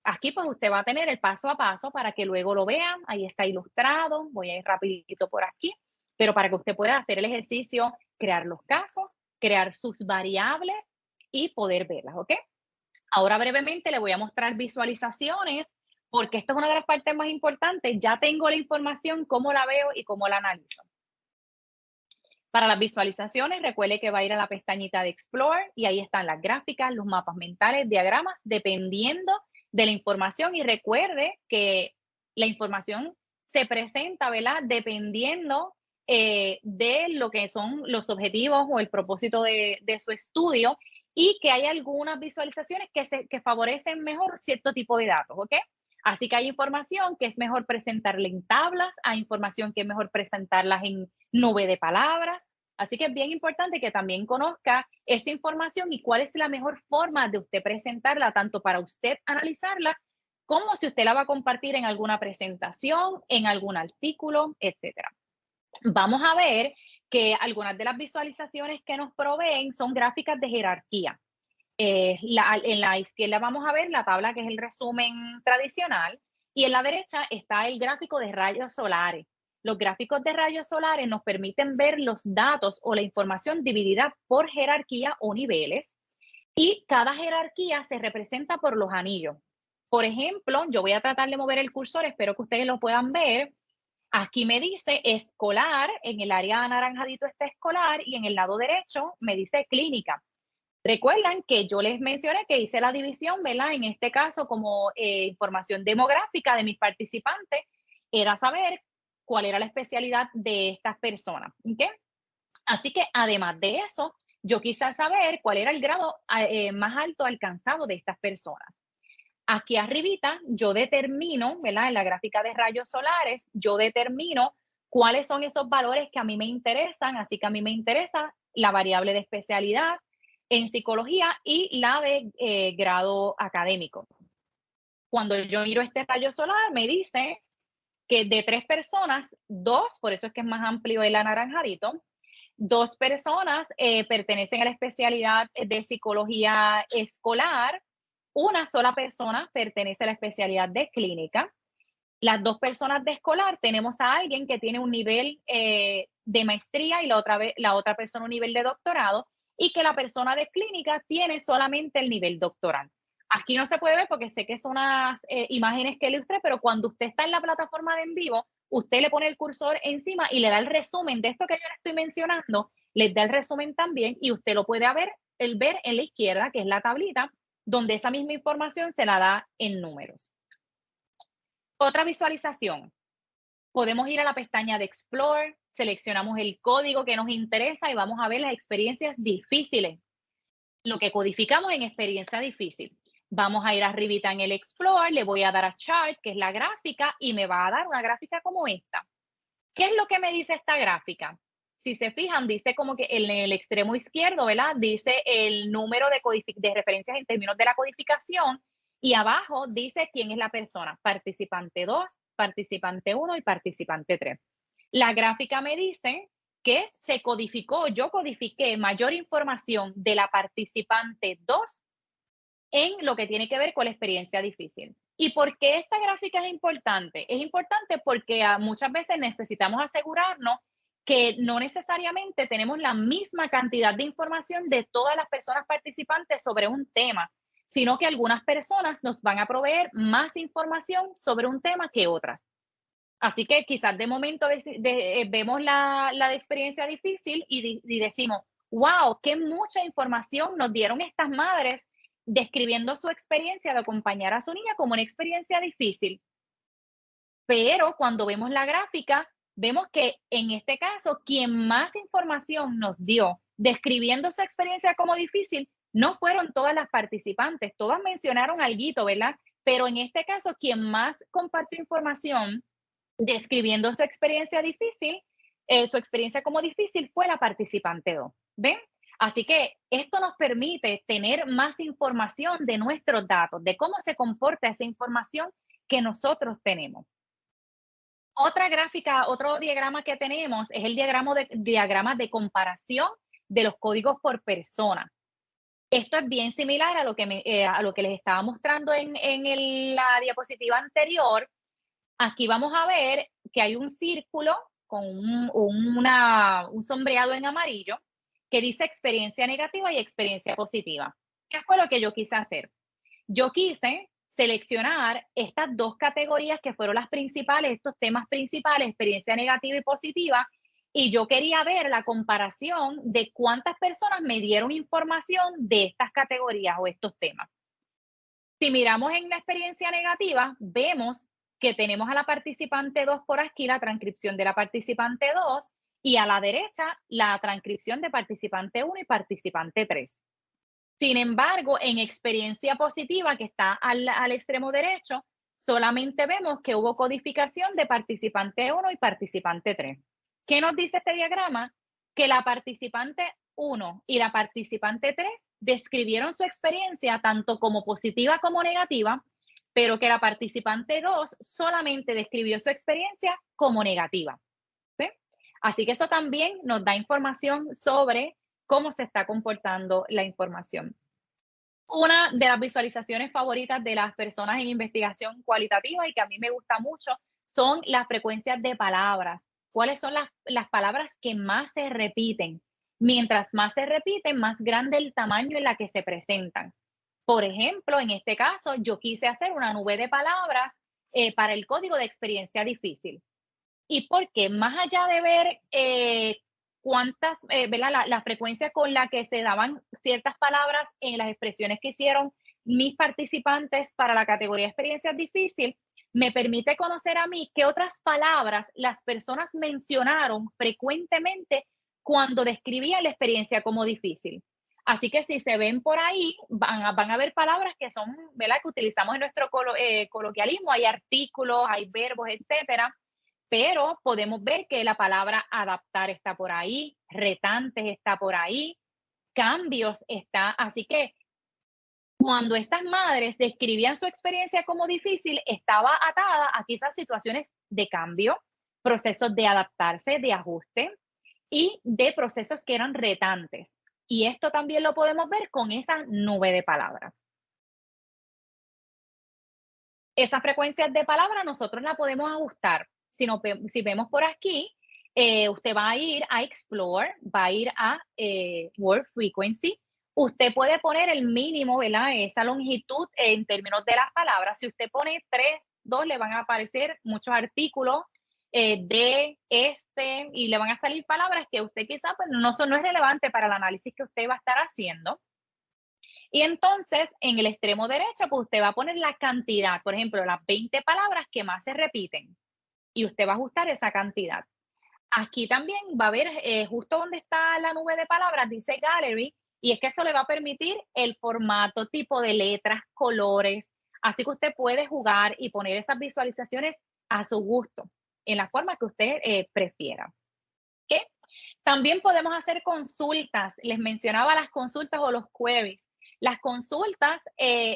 Aquí pues usted va a tener el paso a paso para que luego lo vean. Ahí está ilustrado. Voy a ir rapidito por aquí. Pero para que usted pueda hacer el ejercicio, crear los casos, crear sus variables y poder verlas, ¿ok? Ahora brevemente le voy a mostrar visualizaciones porque esto es una de las partes más importantes. Ya tengo la información, cómo la veo y cómo la analizo. Para las visualizaciones, recuerde que va a ir a la pestañita de Explore y ahí están las gráficas, los mapas mentales, diagramas, dependiendo de la información. Y recuerde que la información se presenta, ¿verdad? Dependiendo de lo que son los objetivos o el propósito de su estudio y que hay algunas visualizaciones que favorecen mejor cierto tipo de datos, ¿ok? Así que hay información que es mejor presentarla en tablas, hay información que es mejor presentarlas en nube de palabras. Así que es bien importante que también conozca esa información y cuál es la mejor forma de usted presentarla, tanto para usted analizarla, como si usted la va a compartir en alguna presentación, en algún artículo, etcétera. Vamos a ver que algunas de las visualizaciones que nos proveen son gráficas de jerarquía. En la izquierda vamos a ver la tabla que es el resumen tradicional y en la derecha está el gráfico de rayos solares. Los gráficos de rayos solares nos permiten ver los datos o la información dividida por jerarquía o niveles y cada jerarquía se representa por los anillos. Por ejemplo, yo voy a tratar de mover el cursor, espero que ustedes lo puedan ver. Aquí me dice escolar, en el área anaranjadito está escolar y en el lado derecho me dice clínica. Recuerdan que yo les mencioné que hice la división, ¿verdad? En este caso, como información demográfica de mis participantes, era saber cuál era la especialidad de estas personas. ¿Ok? Así que además de eso, yo quise saber cuál era el grado más alto alcanzado de estas personas. Aquí arribita yo determino, ¿verdad? En la gráfica de rayos solares, yo determino cuáles son esos valores que a mí me interesan. Así que a mí me interesa la variable de especialidad en psicología y la de grado académico. Cuando yo miro este rayo solar, me dice que de 3 personas, 2, por eso es que es más amplio el anaranjadito, 2 personas pertenecen a la especialidad de psicología escolar, una sola persona pertenece a la especialidad de clínica. Las 2 personas de escolar tenemos a alguien que tiene un nivel de maestría y la otra persona un nivel de doctorado y que la persona de clínica tiene solamente el nivel doctoral. Aquí no se puede ver porque sé que son unas imágenes que ilustré, pero cuando usted está en la plataforma de en vivo, usted le pone el cursor encima y le da el resumen de esto que yo le estoy mencionando, les da el resumen también y usted lo puede ver en la izquierda, que es la tablita, donde esa misma información se la da en números. Otra visualización. Podemos ir a la pestaña de Explore, seleccionamos el código que nos interesa y vamos a ver las experiencias difíciles. Lo que codificamos en experiencia difícil. Vamos a ir arribita en el Explore, le voy a dar a Chart, que es la gráfica, y me va a dar una gráfica como esta. ¿Qué es lo que me dice esta gráfica? Si se fijan, dice como que en el extremo izquierdo, ¿verdad? Dice el número de referencias en términos de la codificación y abajo dice quién es la persona, participante 2, participante 1 y participante 3. La gráfica me dice que se codificó, yo codifiqué mayor información de la participante 2 en lo que tiene que ver con la experiencia difícil. ¿Y por qué esta gráfica es importante? Es importante porque muchas veces necesitamos asegurarnos que no necesariamente tenemos la misma cantidad de información de todas las personas participantes sobre un tema, sino que algunas personas nos van a proveer más información sobre un tema que otras. Así que quizás de momento vemos la de experiencia difícil y decimos, wow, qué mucha información nos dieron estas madres describiendo su experiencia de acompañar a su niña como una experiencia difícil. Pero cuando vemos la gráfica, vemos que en este caso, quien más información nos dio describiendo su experiencia como difícil, no fueron todas las participantes, todas mencionaron alguito, ¿verdad? Pero en este caso, quien más compartió información describiendo su experiencia difícil, su experiencia como difícil fue la participante 2. ¿Ven? Así que esto nos permite tener más información de nuestros datos, de cómo se comporta esa información que nosotros tenemos. Otra gráfica, otro diagrama que tenemos es el diagrama de comparación de los códigos por persona. Esto es bien similar a lo que les estaba mostrando en la diapositiva anterior. Aquí vamos a ver que hay un círculo con un sombreado en amarillo que dice experiencia negativa y experiencia positiva. ¿Qué fue lo que yo quise hacer? Yo quise seleccionar estas 2 categorías que fueron las principales, estos temas principales, experiencia negativa y positiva, y yo quería ver la comparación de cuántas personas me dieron información de estas categorías o estos temas. Si miramos en la experiencia negativa, vemos que tenemos a la participante 2 por aquí, la transcripción de la participante 2, y a la derecha la transcripción de participante 1 y participante 3. Sin embargo, en experiencia positiva, que está al extremo derecho, solamente vemos que hubo codificación de participante 1 y participante 3. ¿Qué nos dice este diagrama? Que la participante 1 y la participante 3 describieron su experiencia tanto como positiva como negativa, pero que la participante 2 solamente describió su experiencia como negativa. ¿Sí? Así que eso también nos da información sobre cómo se está comportando la información. Una de las visualizaciones favoritas de las personas en investigación cualitativa y que a mí me gusta mucho son las frecuencias de palabras. ¿Cuáles son las palabras que más se repiten? Mientras más se repiten, más grande el tamaño en la que se presentan. Por ejemplo, en este caso, yo quise hacer una nube de palabras para el código de experiencia difícil. Y porque más allá de ver cuántas, ¿verdad? La frecuencia con la que se daban ciertas palabras en las expresiones que hicieron mis participantes para la categoría experiencias difícil, me permite conocer a mí qué otras palabras las personas mencionaron frecuentemente cuando describían la experiencia como difícil. Así que si se ven por ahí, van a ver palabras que son, ¿verdad? Que utilizamos en nuestro coloquialismo, hay artículos, hay verbos, etcétera, pero podemos ver que la palabra adaptar está por ahí, retantes está por ahí, cambios está. Así que cuando estas madres describían su experiencia como difícil, estaba atada a quizás situaciones de cambio, procesos de adaptarse, de ajuste y de procesos que eran retantes. Y esto también lo podemos ver con esa nube de palabras. Esas frecuencias de palabra nosotros la podemos ajustar. Si vemos por aquí, usted va a ir a Explore, va a ir a Word Frequency. Usted puede poner el mínimo, ¿verdad? Esa longitud en términos de las palabras. Si usted pone 3, 2, le van a aparecer muchos artículos de este y le van a salir palabras que usted quizá pues, no es relevante para el análisis que usted va a estar haciendo. Y entonces, en el extremo derecho, pues usted va a poner la cantidad, por ejemplo, las 20 palabras que más se repiten y usted va a ajustar esa cantidad. Aquí también va a ver, justo donde está la nube de palabras, dice Gallery, y es que eso le va a permitir el formato, tipo de letras, colores, así que usted puede jugar y poner esas visualizaciones a su gusto, en la forma que usted prefiera. ¿Ok? También podemos hacer consultas. Les mencionaba las consultas o los queries. Las consultas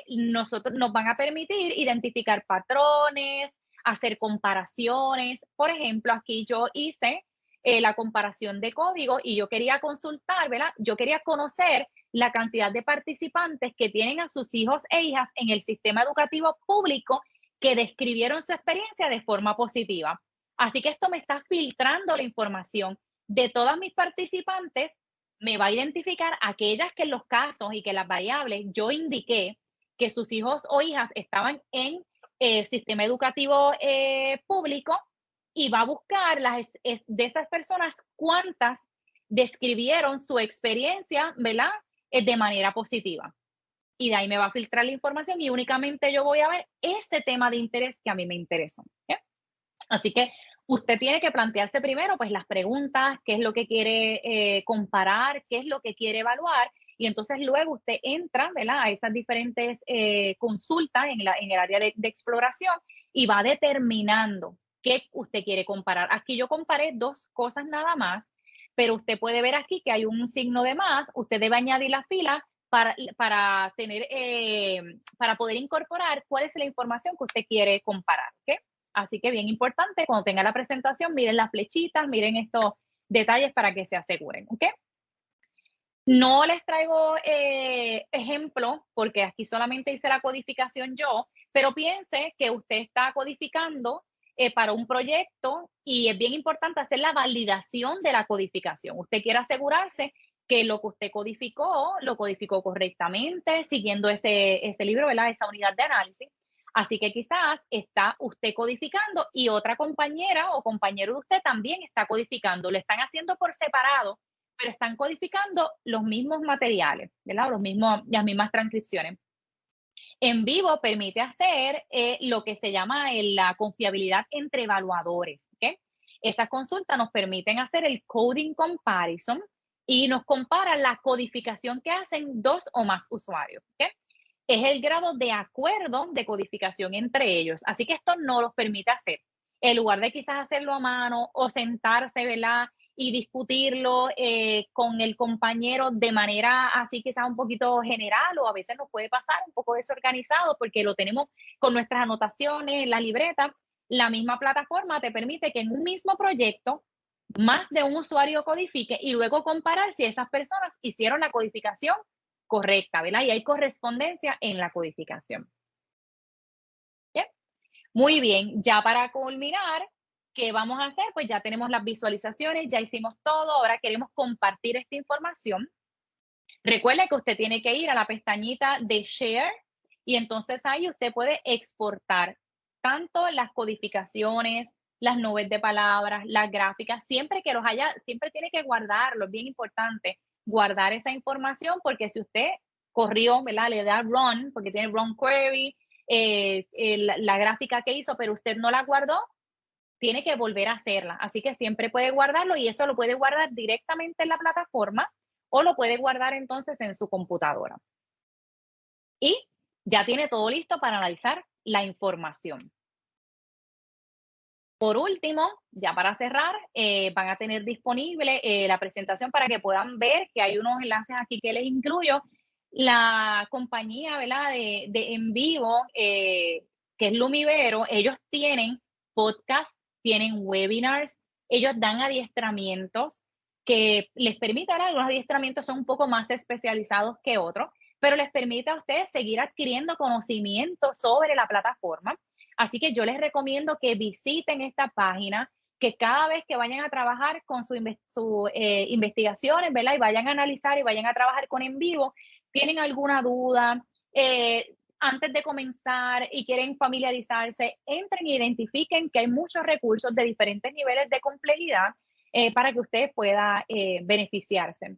nosotros nos van a permitir identificar patrones, hacer comparaciones. Por ejemplo, aquí yo hice la comparación de código y yo quería consultar, ¿verdad? Yo quería conocer la cantidad de participantes que tienen a sus hijos e hijas en el sistema educativo público que describieron su experiencia de forma positiva. Así que esto me está filtrando la información de todas mis participantes, me va a identificar aquellas que en los casos y que las variables yo indiqué que sus hijos o hijas estaban en el sistema educativo público y va a buscar de esas personas cuántas describieron su experiencia, ¿verdad? De manera positiva. Y de ahí me va a filtrar la información y únicamente yo voy a ver ese tema de interés que a mí me interesó. ¿Okay? Así que usted tiene que plantearse primero, pues, las preguntas, qué es lo que quiere comparar, qué es lo que quiere evaluar, y entonces luego usted entra, ¿verdad? A esas diferentes consultas en el área de exploración y va determinando qué usted quiere comparar. Aquí yo comparé 2 cosas nada más, pero usted puede ver aquí que hay un signo de más, usted debe añadir la fila para tener, para poder incorporar cuál es la información que usted quiere comparar, ¿ok? Así que bien importante, cuando tenga la presentación, miren las flechitas, miren estos detalles para que se aseguren, ¿ok? No les traigo ejemplos porque aquí solamente hice la codificación yo, pero piense que usted está codificando para un proyecto y es bien importante hacer la validación de la codificación. Usted quiere asegurarse que lo que usted codificó, lo codificó correctamente, siguiendo ese libro, ¿verdad? Esa unidad de análisis. Así que quizás está usted codificando y otra compañera o compañero de usted también está codificando. Lo están haciendo por separado, pero están codificando los mismos materiales, ¿verdad? Las mismas transcripciones. En vivo permite hacer lo que se llama la confiabilidad entre evaluadores, ¿ok? Esas consultas nos permiten hacer el coding comparison y nos compara la codificación que hacen 2 o más usuarios, ¿ok? Es el grado de acuerdo de codificación entre ellos. Así que esto no los permite hacer. En lugar de quizás hacerlo a mano o sentarse, ¿verdad? Y discutirlo con el compañero de manera así quizás un poquito general o a veces nos puede pasar un poco desorganizado porque lo tenemos con nuestras anotaciones, la libreta. La misma plataforma te permite que en un mismo proyecto más de un usuario codifique y luego comparar si esas personas hicieron la codificación correcta, ¿verdad? Y hay correspondencia en la codificación. ¿Bien? Muy bien, ya para culminar, ¿qué vamos a hacer? Pues ya tenemos las visualizaciones, ya hicimos todo, ahora queremos compartir esta información. Recuerde que usted tiene que ir a la pestañita de Share y entonces ahí usted puede exportar tanto las codificaciones, las nubes de palabras, las gráficas, siempre que los haya, siempre tiene que guardarlo, es bien importante guardar esa información porque si usted corrió, ¿verdad? Le da run, porque tiene run query, la gráfica que hizo, pero usted no la guardó, tiene que volver a hacerla. Así que siempre puede guardarlo y eso lo puede guardar directamente en la plataforma o lo puede guardar entonces en su computadora. Y ya tiene todo listo para analizar la información. Por último, ya para cerrar, van a tener disponible la presentación para que puedan ver que hay unos enlaces aquí que les incluyo. La compañía, ¿verdad? De en vivo, que es Lumivero, ellos tienen podcast, tienen webinars, ellos dan adiestramientos que les permitan, algunos adiestramientos son un poco más especializados que otros, pero les permite a ustedes seguir adquiriendo conocimiento sobre la plataforma. Así que yo les recomiendo que visiten esta página, que cada vez que vayan a trabajar con sus investigaciones, ¿verdad? Y vayan a analizar y vayan a trabajar con en vivo, tienen alguna duda, antes de comenzar y quieren familiarizarse, entren e identifiquen que hay muchos recursos de diferentes niveles de complejidad para que usted pueda beneficiarse.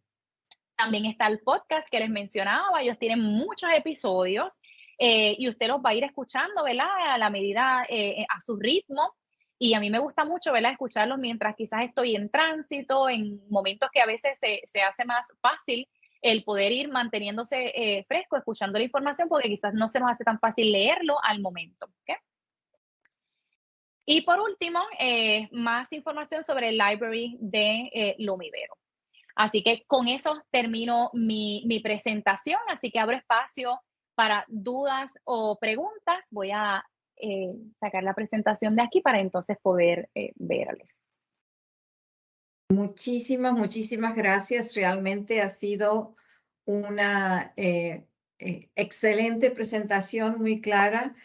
También está el podcast que les mencionaba, ellos tienen muchos episodios y usted los va a ir escuchando, ¿verdad? A la medida, a su ritmo. Y a mí me gusta mucho, ¿verdad? Escucharlos mientras quizás estoy en tránsito, en momentos que a veces se hace más fácil el poder ir manteniéndose fresco, escuchando la información, porque quizás no se nos hace tan fácil leerlo al momento. ¿Okay? Y por último, más información sobre el library de Lumivero. Así que con eso termino mi presentación, así que abro espacio para dudas o preguntas. Voy a sacar la presentación de aquí para entonces poder verles. Muchísimas gracias. Realmente ha sido una excelente presentación, muy clara.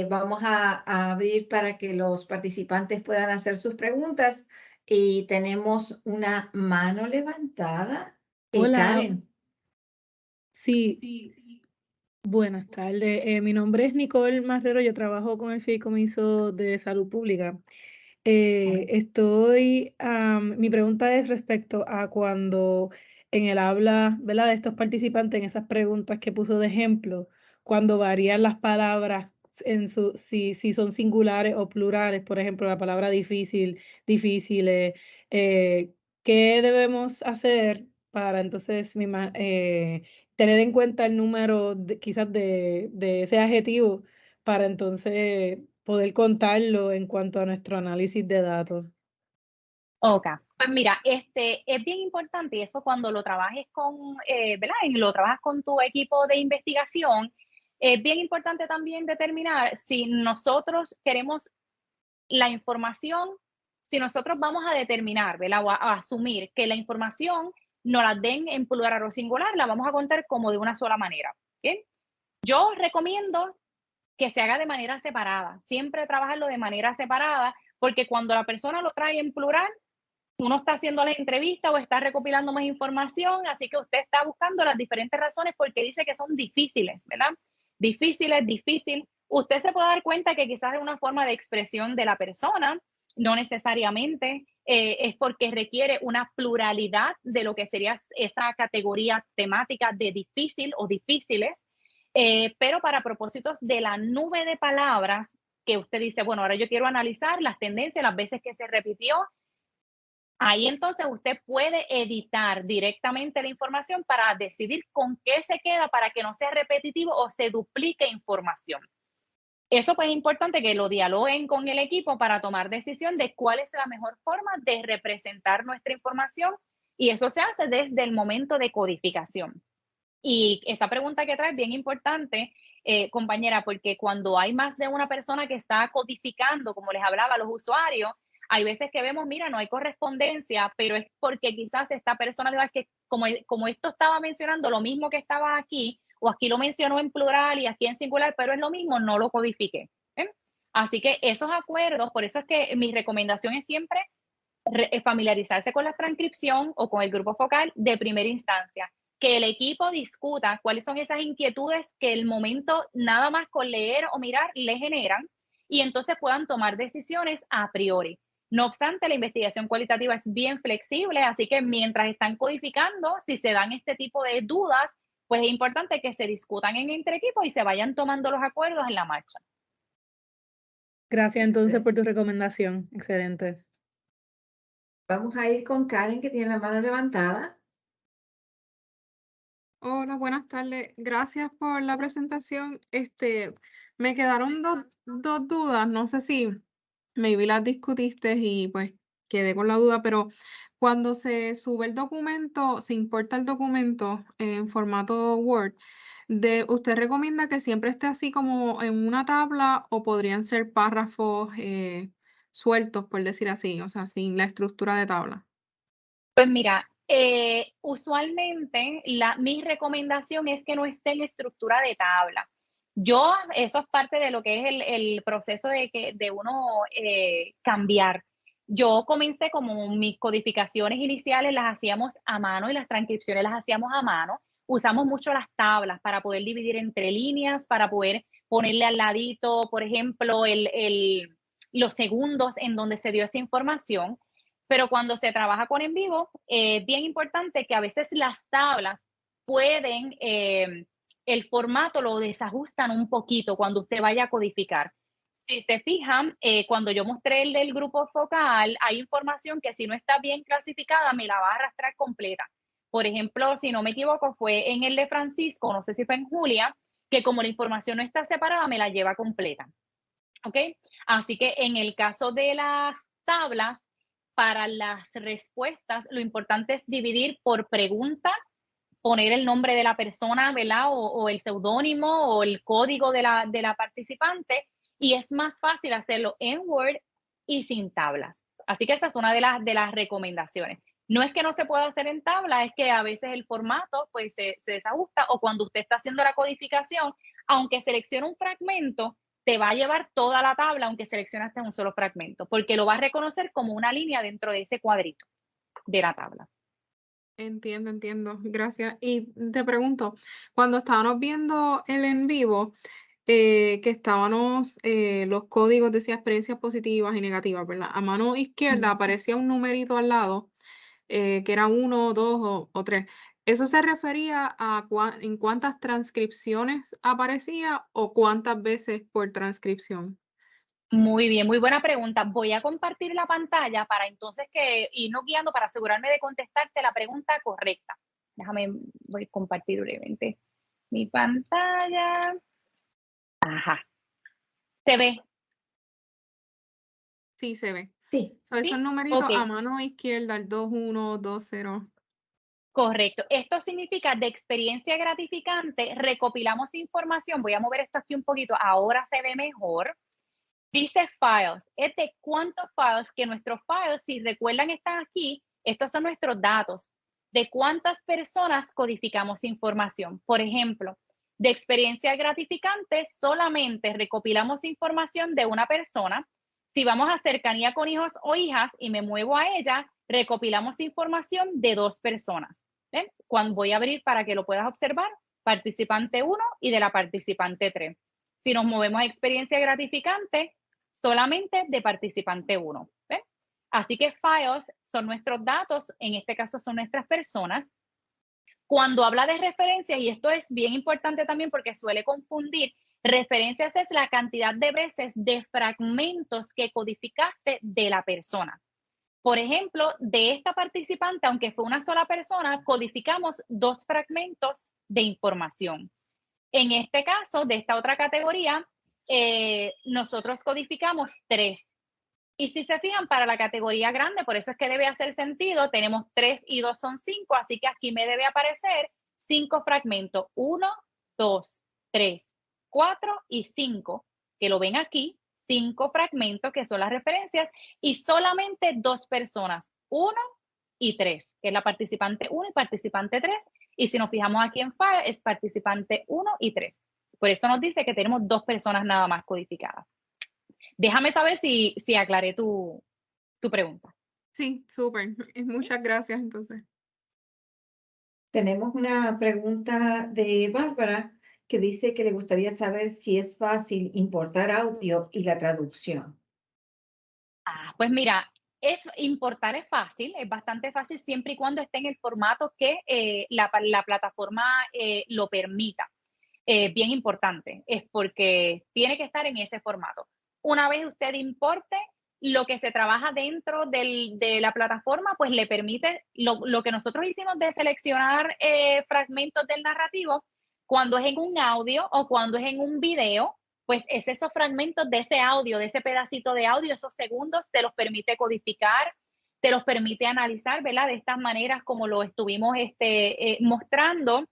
Vamos a abrir para que los participantes puedan hacer sus preguntas. Y tenemos una mano levantada. Hola, Karen. sí, buenas tardes. Mi nombre es Nicole Marrero, yo trabajo con el Fideicomiso de Salud Pública. Mi pregunta es respecto a cuando en el habla, ¿verdad? De estos participantes, en esas preguntas que puso de ejemplo, cuando varían las palabras si son singulares o plurales, por ejemplo, la palabra difícil, difíciles, ¿qué debemos hacer para entonces tener en cuenta el número quizás de ese adjetivo para entonces poder contarlo en cuanto a nuestro análisis de datos? Ok, pues mira, es bien importante y eso cuando lo trabajes con, ¿verdad? Y lo trabajas con tu equipo de investigación, es bien importante también determinar si nosotros queremos la información, si nosotros vamos a determinar, ¿verdad? O a asumir que la información no la den en plural o singular, la vamos a contar como de una sola manera. ¿Okay? Yo recomiendo que se haga de manera separada, siempre trabajarlo de manera separada, porque cuando la persona lo trae en plural, uno está haciendo la entrevista o está recopilando más información, así que usted está buscando las diferentes razones porque dice que son difíciles, ¿verdad? Difícil. Usted se puede dar cuenta que quizás es una forma de expresión de la persona, no necesariamente es porque requiere una pluralidad de lo que sería esa categoría temática de difícil o difíciles, pero para propósitos de la nube de palabras que usted dice, bueno, ahora yo quiero analizar las tendencias, las veces que se repitió. Ahí entonces usted puede editar directamente la información para decidir con qué se queda para que no sea repetitivo o se duplique información. Eso pues es importante que lo dialoguen con el equipo para tomar decisión de cuál es la mejor forma de representar nuestra información y eso se hace desde el momento de codificación. Y esa pregunta que trae es bien importante, compañera, porque cuando hay más de una persona que está codificando, como les hablaba a los usuarios, Hay veces que vemos, mira, no hay correspondencia, pero es porque quizás esta persona diga que como esto estaba mencionando lo mismo que estaba aquí, o aquí lo mencionó en plural y aquí en singular, pero es lo mismo, no lo codifiqué. ¿Ven? Así que esos acuerdos, por eso es que mi recomendación es siempre familiarizarse con la transcripción o con el grupo focal de primera instancia, que el equipo discuta cuáles son esas inquietudes que el momento nada más con leer o mirar le generan y entonces puedan tomar decisiones a priori. No obstante, la investigación cualitativa es bien flexible, así que mientras están codificando, si se dan este tipo de dudas, pues es importante que se discutan entre equipos y se vayan tomando los acuerdos en la marcha. Gracias entonces Excelente. por tu recomendación. Excelente. Vamos a ir con Karen, que tiene la mano levantada. Hola, buenas tardes. Gracias por la presentación. Me quedaron dos dudas. No sé si maybe las discutiste y pues quedé con la duda, pero cuando se sube el documento, se importa el documento en formato Word, ¿usted recomienda que siempre esté así como en una tabla o podrían ser párrafos sueltos, por decir así, o sea, sin la estructura de tabla? Pues mira, usualmente mi recomendación es que no esté en estructura de tabla. Eso es parte de lo que es el proceso de uno cambiar. Yo comencé como mis codificaciones iniciales las hacíamos a mano y las transcripciones las hacíamos a mano. Usamos mucho las tablas para poder dividir entre líneas, para poder ponerle al ladito, por ejemplo, los segundos en donde se dio esa información. Pero cuando se trabaja con en vivo, es bien importante que a veces las tablas pueden, el formato lo desajustan un poquito cuando usted vaya a codificar. Si se fijan, cuando yo mostré el del grupo focal, hay información que si no está bien clasificada, me la va a arrastrar completa. Por ejemplo, si no me equivoco, fue en el de Francisco, no sé si fue en Julia, que como la información no está separada, me la lleva completa. ¿Ok? Así que en el caso de las tablas, para las respuestas, lo importante es dividir por pregunta, poner el nombre de la persona, ¿verdad? O el seudónimo o el código de la participante, y es más fácil hacerlo en Word y sin tablas. Así que esa es una de las recomendaciones. No es que no se pueda hacer en tabla, es que a veces el formato pues se desajusta o cuando usted está haciendo la codificación, aunque seleccione un fragmento, te va a llevar toda la tabla aunque seleccionaste un solo fragmento, porque lo va a reconocer como una línea dentro de ese cuadrito de la tabla. Entiendo, gracias. Y te pregunto, cuando estábamos viendo el en vivo, que estábamos, los códigos decía experiencias positivas y negativas, ¿verdad? A mano izquierda aparecía un numerito al lado, que era 1, 2 o 3. ¿Eso se refería a en cuántas transcripciones aparecía o cuántas veces por transcripción? Muy bien, muy buena pregunta. Voy a compartir la pantalla para entonces irnos guiando para asegurarme de contestarte la pregunta correcta. Voy a compartir brevemente mi pantalla. Ajá. ¿Se ve? Sí, se ve. Sí. Esos ¿Sí? numeritos Ok, a mano izquierda, el 2, 1, 2, 0. correcto. Esto significa de experiencia gratificante, recopilamos información. Voy a mover esto aquí un poquito. Ahora se ve mejor. Dice files, es de cuántos files, que nuestros files, si recuerdan, están aquí. Estos son nuestros datos. De cuántas personas codificamos información. Por ejemplo, de experiencia gratificante, solamente recopilamos información de una persona. Si vamos a cercanía con hijos o hijas y me muevo a ella, recopilamos información de 2 personas. ¿Ven? Cuando voy a abrir para que lo puedas observar, participante 1 y de la participante 3. Si nos movemos a experiencia gratificante, solamente de participante 1. ¿Ven? Así que files son nuestros datos, en este caso son nuestras personas. Cuando habla de referencias, y esto es bien importante también porque suele confundir, referencias es la cantidad de veces de fragmentos que codificaste de la persona. Por ejemplo, de esta participante, aunque fue una sola persona, codificamos 2 fragmentos de información. En este caso, de esta otra categoría, nosotros codificamos 3. Y si se fijan, para la categoría grande, por eso es que debe hacer sentido, tenemos 3 y 2 son 5, así que aquí me debe aparecer 5 fragmentos, 1, 2, 3, 4 y 5, que lo ven aquí, 5 fragmentos que son las referencias y solamente 2 personas, 1 y 3, que es la participante 1 y participante 3. Y si nos fijamos aquí en File, es participante 1 y 3. Por eso nos dice que tenemos 2 personas nada más codificadas. Déjame saber si aclaré tu pregunta. Sí, súper. Muchas gracias, entonces. Tenemos una pregunta de Bárbara que dice que le gustaría saber si es fácil importar audio y la traducción. Pues mira, importar es fácil, es bastante fácil siempre y cuando esté en el formato que la plataforma lo permita. Bien importante, es porque tiene que estar en ese formato. Una vez usted importe, lo que se trabaja dentro de la plataforma, pues le permite lo que nosotros hicimos de seleccionar fragmentos del narrativo, cuando es en un audio o cuando es en un video, pues es esos fragmentos de ese audio, de ese pedacito de audio, esos segundos, te los permite codificar, te los permite analizar, ¿verdad? De estas maneras como lo estuvimos mostrando.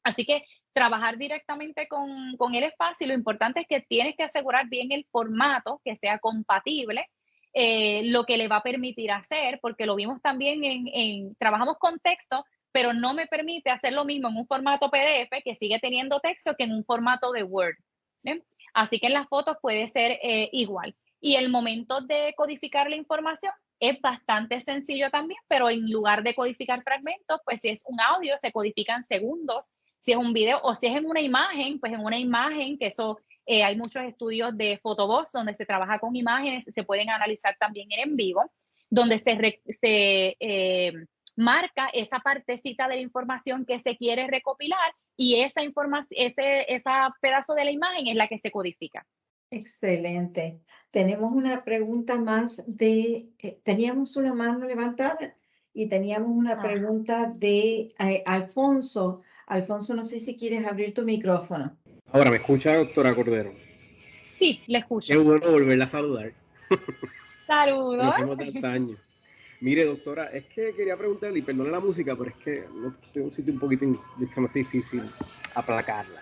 Así que trabajar directamente con él es fácil. Lo importante es que tienes que asegurar bien el formato, que sea compatible, lo que le va a permitir hacer, porque lo vimos también trabajamos con texto, pero no me permite hacer lo mismo en un formato PDF que sigue teniendo texto que en un formato de Word. ¿Bien? Así que en las fotos puede ser igual. Y el momento de codificar la información es bastante sencillo también, pero en lugar de codificar fragmentos, pues si es un audio, se codifican segundos. Si es un video o si es en una imagen, pues en una imagen, que eso hay muchos estudios de Photobox donde se trabaja con imágenes, se pueden analizar también en vivo, donde se marca esa partecita de la información que se quiere recopilar y esa información, ese pedazo de la imagen es la que se codifica. Excelente. Tenemos una pregunta más teníamos una mano levantada y teníamos una pregunta de Alfonso. Alfonso, no sé si quieres abrir tu micrófono. Ahora, ¿me escucha, doctora Cordero? Sí, le escucho. Qué bueno volverla a saludar. Saludos. Conocemos de antaño. Mire, doctora, es que quería preguntarle, y perdone la música, pero es que no estoy en un sitio un poquito se me hace difícil aplacarla.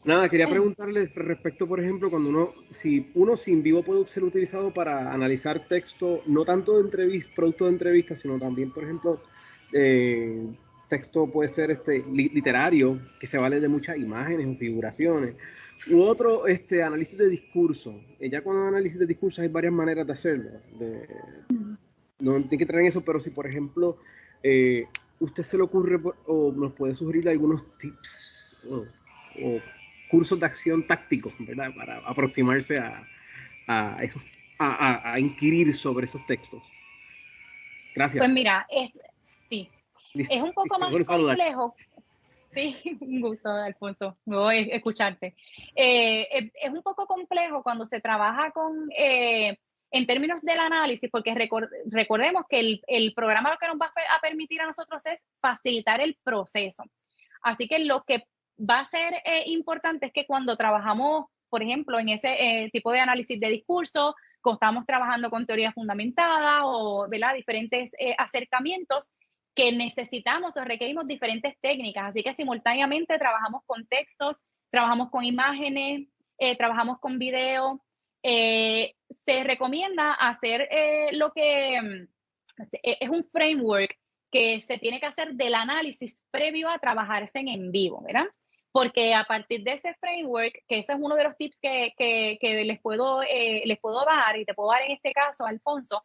Nada, quería preguntarle respecto, por ejemplo, cuando si uno sin vivo puede ser utilizado para analizar texto, no tanto de producto de entrevista, sino también, por ejemplo, texto puede ser literario, que se vale de muchas imágenes o figuraciones, u otro análisis de discurso. Ya cuando análisis de discurso hay varias maneras de hacerlo. No tiene que traer eso, pero si, por ejemplo, usted se le ocurre o nos puede sugerir algunos tips o cursos de acción tácticos, ¿verdad? Para aproximarse a inquirir sobre esos textos. Gracias. Pues mira, es un poco más complejo. Sí, un gusto, Alfonso. Voy a escucharte. Es un poco complejo cuando se trabaja en términos del análisis, porque recordemos que el programa lo que nos va a permitir a nosotros es facilitar el proceso. Así que lo que va a ser importante es que cuando trabajamos, por ejemplo, en ese tipo de análisis de discurso, cuando estamos trabajando con teoría fundamentada o, ¿verdad?, diferentes acercamientos, que necesitamos o requerimos diferentes técnicas. Así que simultáneamente trabajamos con textos, trabajamos con imágenes, trabajamos con video. Se recomienda hacer lo que es un framework que se tiene que hacer del análisis previo a trabajarse en vivo, ¿verdad? Porque a partir de ese framework, que ese es uno de los tips que les puedo dar, y te puedo dar en este caso, Alfonso,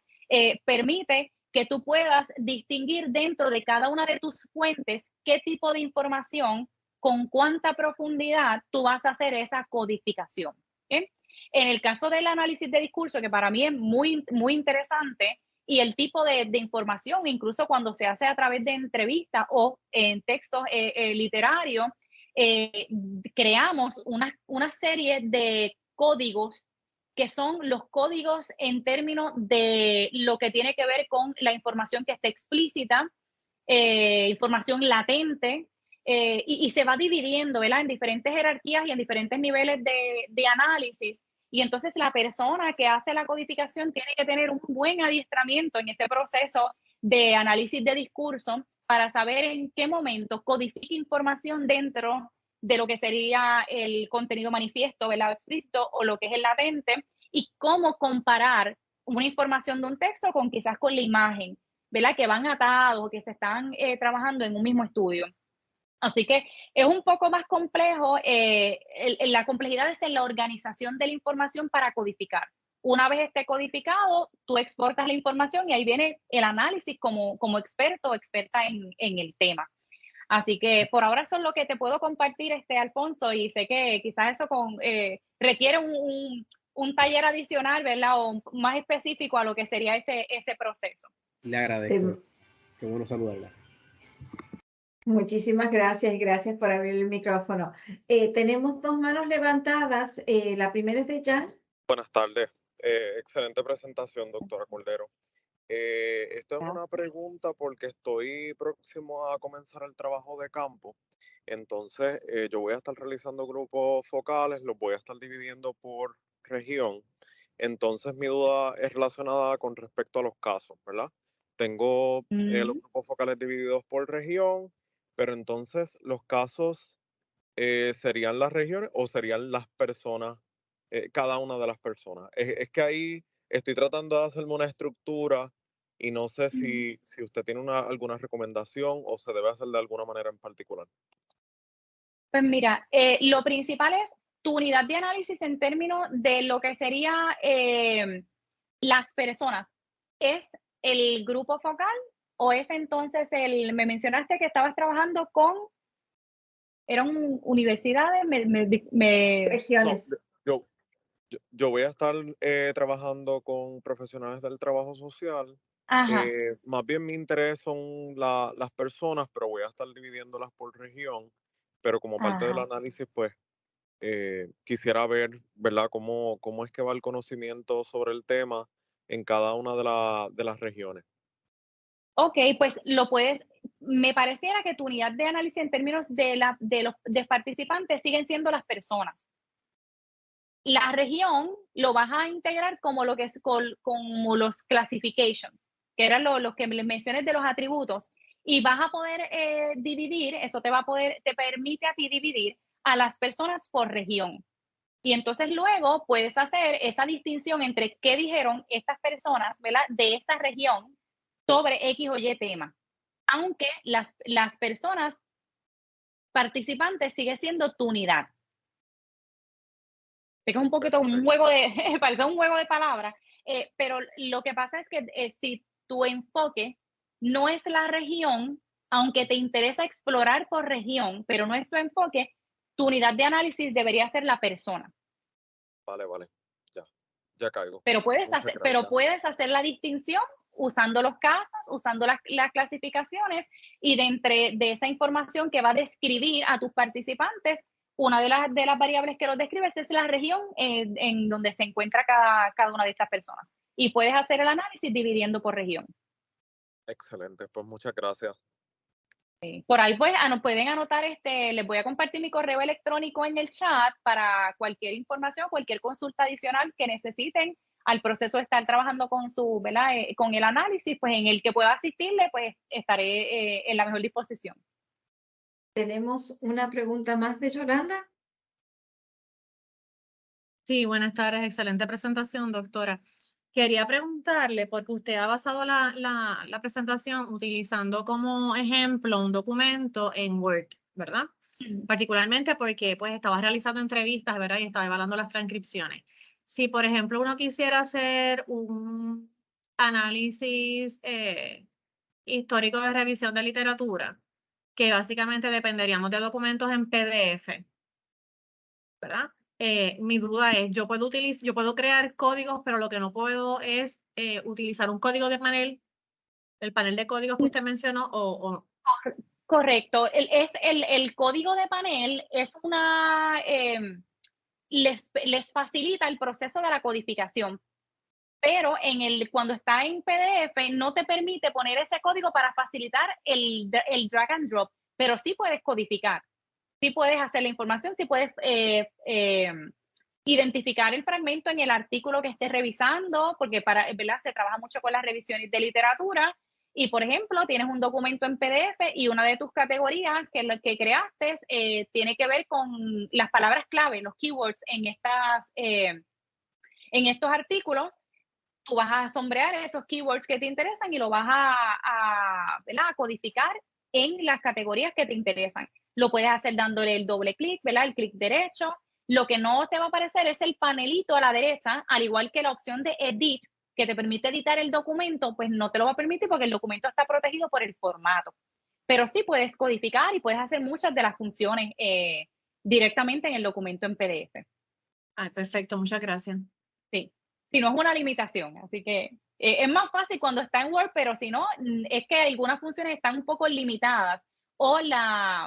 permite que tú puedas distinguir dentro de cada una de tus fuentes qué tipo de información, con cuánta profundidad tú vas a hacer esa codificación. ¿Okay? En el caso del análisis de discurso, que para mí es muy, muy interesante, y el tipo de información, incluso cuando se hace a través de entrevistas o en textos literarios, creamos una serie de códigos que son los códigos en términos de lo que tiene que ver con la información que está explícita, información latente, y se va dividiendo, ¿verdad?, en diferentes jerarquías y en diferentes niveles de análisis. Y entonces la persona que hace la codificación tiene que tener un buen adiestramiento en ese proceso de análisis de discurso para saber en qué momento codifica información dentro de lo que sería el contenido manifiesto, ¿verdad?, explícito, o lo que es el latente, y cómo comparar una información de un texto con quizás con la imagen, ¿verdad? Que van atados, que se están trabajando en un mismo estudio. Así que es un poco más complejo, la complejidad es en la organización de la información para codificar. Una vez esté codificado, tú exportas la información y ahí viene el análisis como experto o experta en el tema. Así que por ahora eso es lo que te puedo compartir, Alfonso, y sé que quizás eso requiere un taller adicional, ¿verdad? O más específico a lo que sería ese proceso. Le agradezco. Qué bueno saludarla. Muchísimas gracias y gracias por abrir el micrófono. Tenemos dos manos levantadas. La primera es de Jan. Buenas tardes. Excelente presentación, doctora Cordero. Esta es una pregunta porque estoy próximo a comenzar el trabajo de campo. Entonces, yo voy a estar realizando grupos focales, los voy a estar dividiendo por región. Entonces, mi duda es relacionada con respecto a los casos, ¿verdad? Tengo los grupos focales divididos por región, pero entonces, ¿los casos serían las regiones o serían las personas, cada una de las personas? Es que ahí estoy tratando de hacerme una estructura y no sé si usted tiene alguna recomendación o se debe hacer de alguna manera en particular. Pues mira, lo principal es tu unidad de análisis en términos de lo que sería las personas. ¿Es el grupo focal o es entonces me mencionaste que estabas trabajando con, eran universidades, Regiones. No, yo voy a estar trabajando con profesionales del trabajo social. Ajá. Más bien mi interés son las personas, pero voy a estar dividiéndolas por región. Pero como parte del análisis, pues quisiera ver, ¿verdad?, cómo es que va el conocimiento sobre el tema en cada una de las regiones. Ok, pues me pareciera que tu unidad de análisis en términos de los participantes siguen siendo las personas. La región lo vas a integrar como lo que es como los classifications, que eran los que les mencioné de los atributos, y vas a poder dividir, eso te permite a ti dividir a las personas por región. Y entonces luego puedes hacer esa distinción entre qué dijeron estas personas, ¿verdad?, de esta región sobre X o Y tema. Aunque las personas participantes sigue siendo tu unidad. Es un poquito un juego parece un juego de palabras, pero lo que pasa es que si tu enfoque no es la región, aunque te interesa explorar por región, pero no es tu enfoque, tu unidad de análisis debería ser la persona. Vale, ya caigo. Pero puedes hacer la distinción usando los casos, usando las clasificaciones, y de esa información que va a describir a tus participantes, una de las variables que los describes es la región en donde se encuentra cada una de estas personas. Y puedes hacer el análisis dividiendo por región. Excelente, pues muchas gracias. Por ahí pues, pueden anotar, les voy a compartir mi correo electrónico en el chat para cualquier información, cualquier consulta adicional que necesiten al proceso de estar trabajando con ¿verdad? Con el análisis, pues en el que pueda asistirle, pues estaré en la mejor disposición. Tenemos una pregunta más de Yolanda. Sí, buenas tardes, excelente presentación, doctora. Quería preguntarle, porque usted ha basado la presentación utilizando como ejemplo un documento en Word, ¿verdad? Particularmente porque pues estaba realizando entrevistas, ¿verdad? Y estaba evaluando las transcripciones. Si, por ejemplo, uno quisiera hacer un análisis histórico de revisión de literatura, que básicamente dependeríamos de documentos en PDF, ¿verdad? Mi duda es, yo puedo crear códigos, pero lo que no puedo es utilizar un código de panel, el panel de códigos que usted mencionó, o Correcto. El código de panel es les facilita el proceso de la codificación, pero cuando está en PDF no te permite poner ese código para facilitar el drag and drop, pero sí puedes codificar, sí puedes hacer la información, sí puedes identificar el fragmento en el artículo que estés revisando, porque ¿verdad? Se trabaja mucho con las revisiones de literatura. Y, por ejemplo, tienes un documento en PDF y una de tus categorías que creaste tiene que ver con las palabras clave, los keywords en En estos artículos, tú vas a sombrear esos keywords que te interesan y lo vas ¿verdad?, a codificar en las categorías que te interesan. Lo puedes hacer dándole el doble clic, ¿verdad?, el clic derecho. Lo que no te va a aparecer es el panelito a la derecha, al igual que la opción de Edit, que te permite editar el documento, pues no te lo va a permitir porque el documento está protegido por el formato. Pero sí puedes codificar y puedes hacer muchas de las funciones directamente en el documento en PDF. Ay, perfecto, muchas gracias. Sí, si no es una limitación, así que es más fácil cuando está en Word, pero si no, es que algunas funciones están un poco limitadas o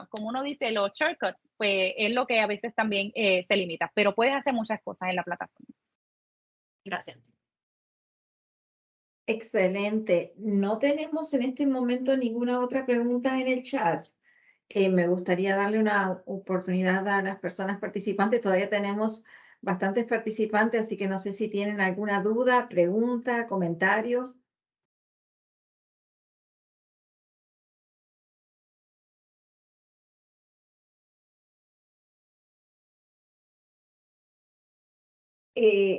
como uno dice, los shortcuts, pues es lo que a veces también se limita, pero puedes hacer muchas cosas en la plataforma. Gracias. Excelente. No tenemos en este momento ninguna otra pregunta en el chat. Me gustaría darle una oportunidad a las personas participantes. Todavía tenemos bastantes participantes, así que no sé si tienen alguna duda, pregunta, comentario.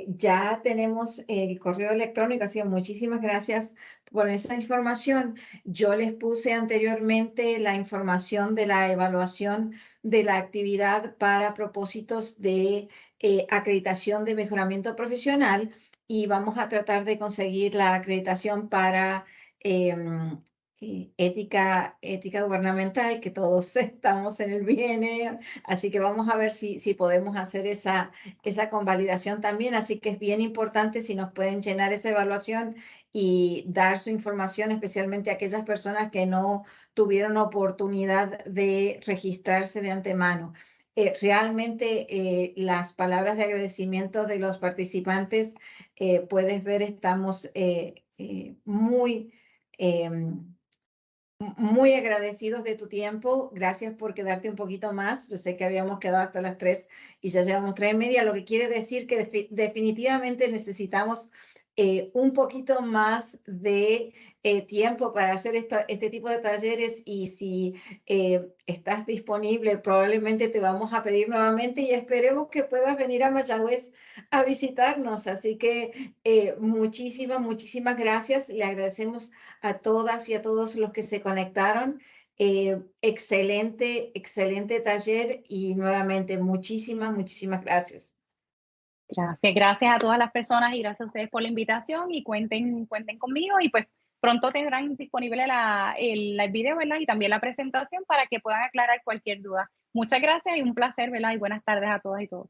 Ya tenemos el correo electrónico, así que muchísimas gracias por esa información. Yo les puse anteriormente la información de la evaluación de la actividad para propósitos de acreditación de mejoramiento profesional y vamos a tratar de conseguir la acreditación para ética gubernamental, que todos estamos en el BNE, así que vamos a ver si podemos hacer esa convalidación también, así que es bien importante si nos pueden llenar esa evaluación y dar su información, especialmente a aquellas personas que no tuvieron oportunidad de registrarse de antemano. Realmente las palabras de agradecimiento de los participantes, puedes ver, estamos muy agradecidos de tu tiempo. Gracias por quedarte un poquito más. Yo sé que habíamos quedado hasta las 3 y ya llevamos 3:30, lo que quiere decir que definitivamente necesitamos un poquito más de tiempo para hacer este tipo de talleres, y si estás disponible, probablemente te vamos a pedir nuevamente y esperemos que puedas venir a Mayagüez a visitarnos. Así que muchísimas gracias. Le agradecemos a todas y a todos los que se conectaron. Excelente taller y nuevamente muchísimas gracias. Gracias a todas las personas y gracias a ustedes por la invitación y cuenten conmigo y pues pronto tendrán disponible el video, ¿verdad? Y también la presentación para que puedan aclarar cualquier duda. Muchas gracias y un placer, ¿verdad? Y buenas tardes a todas y todos.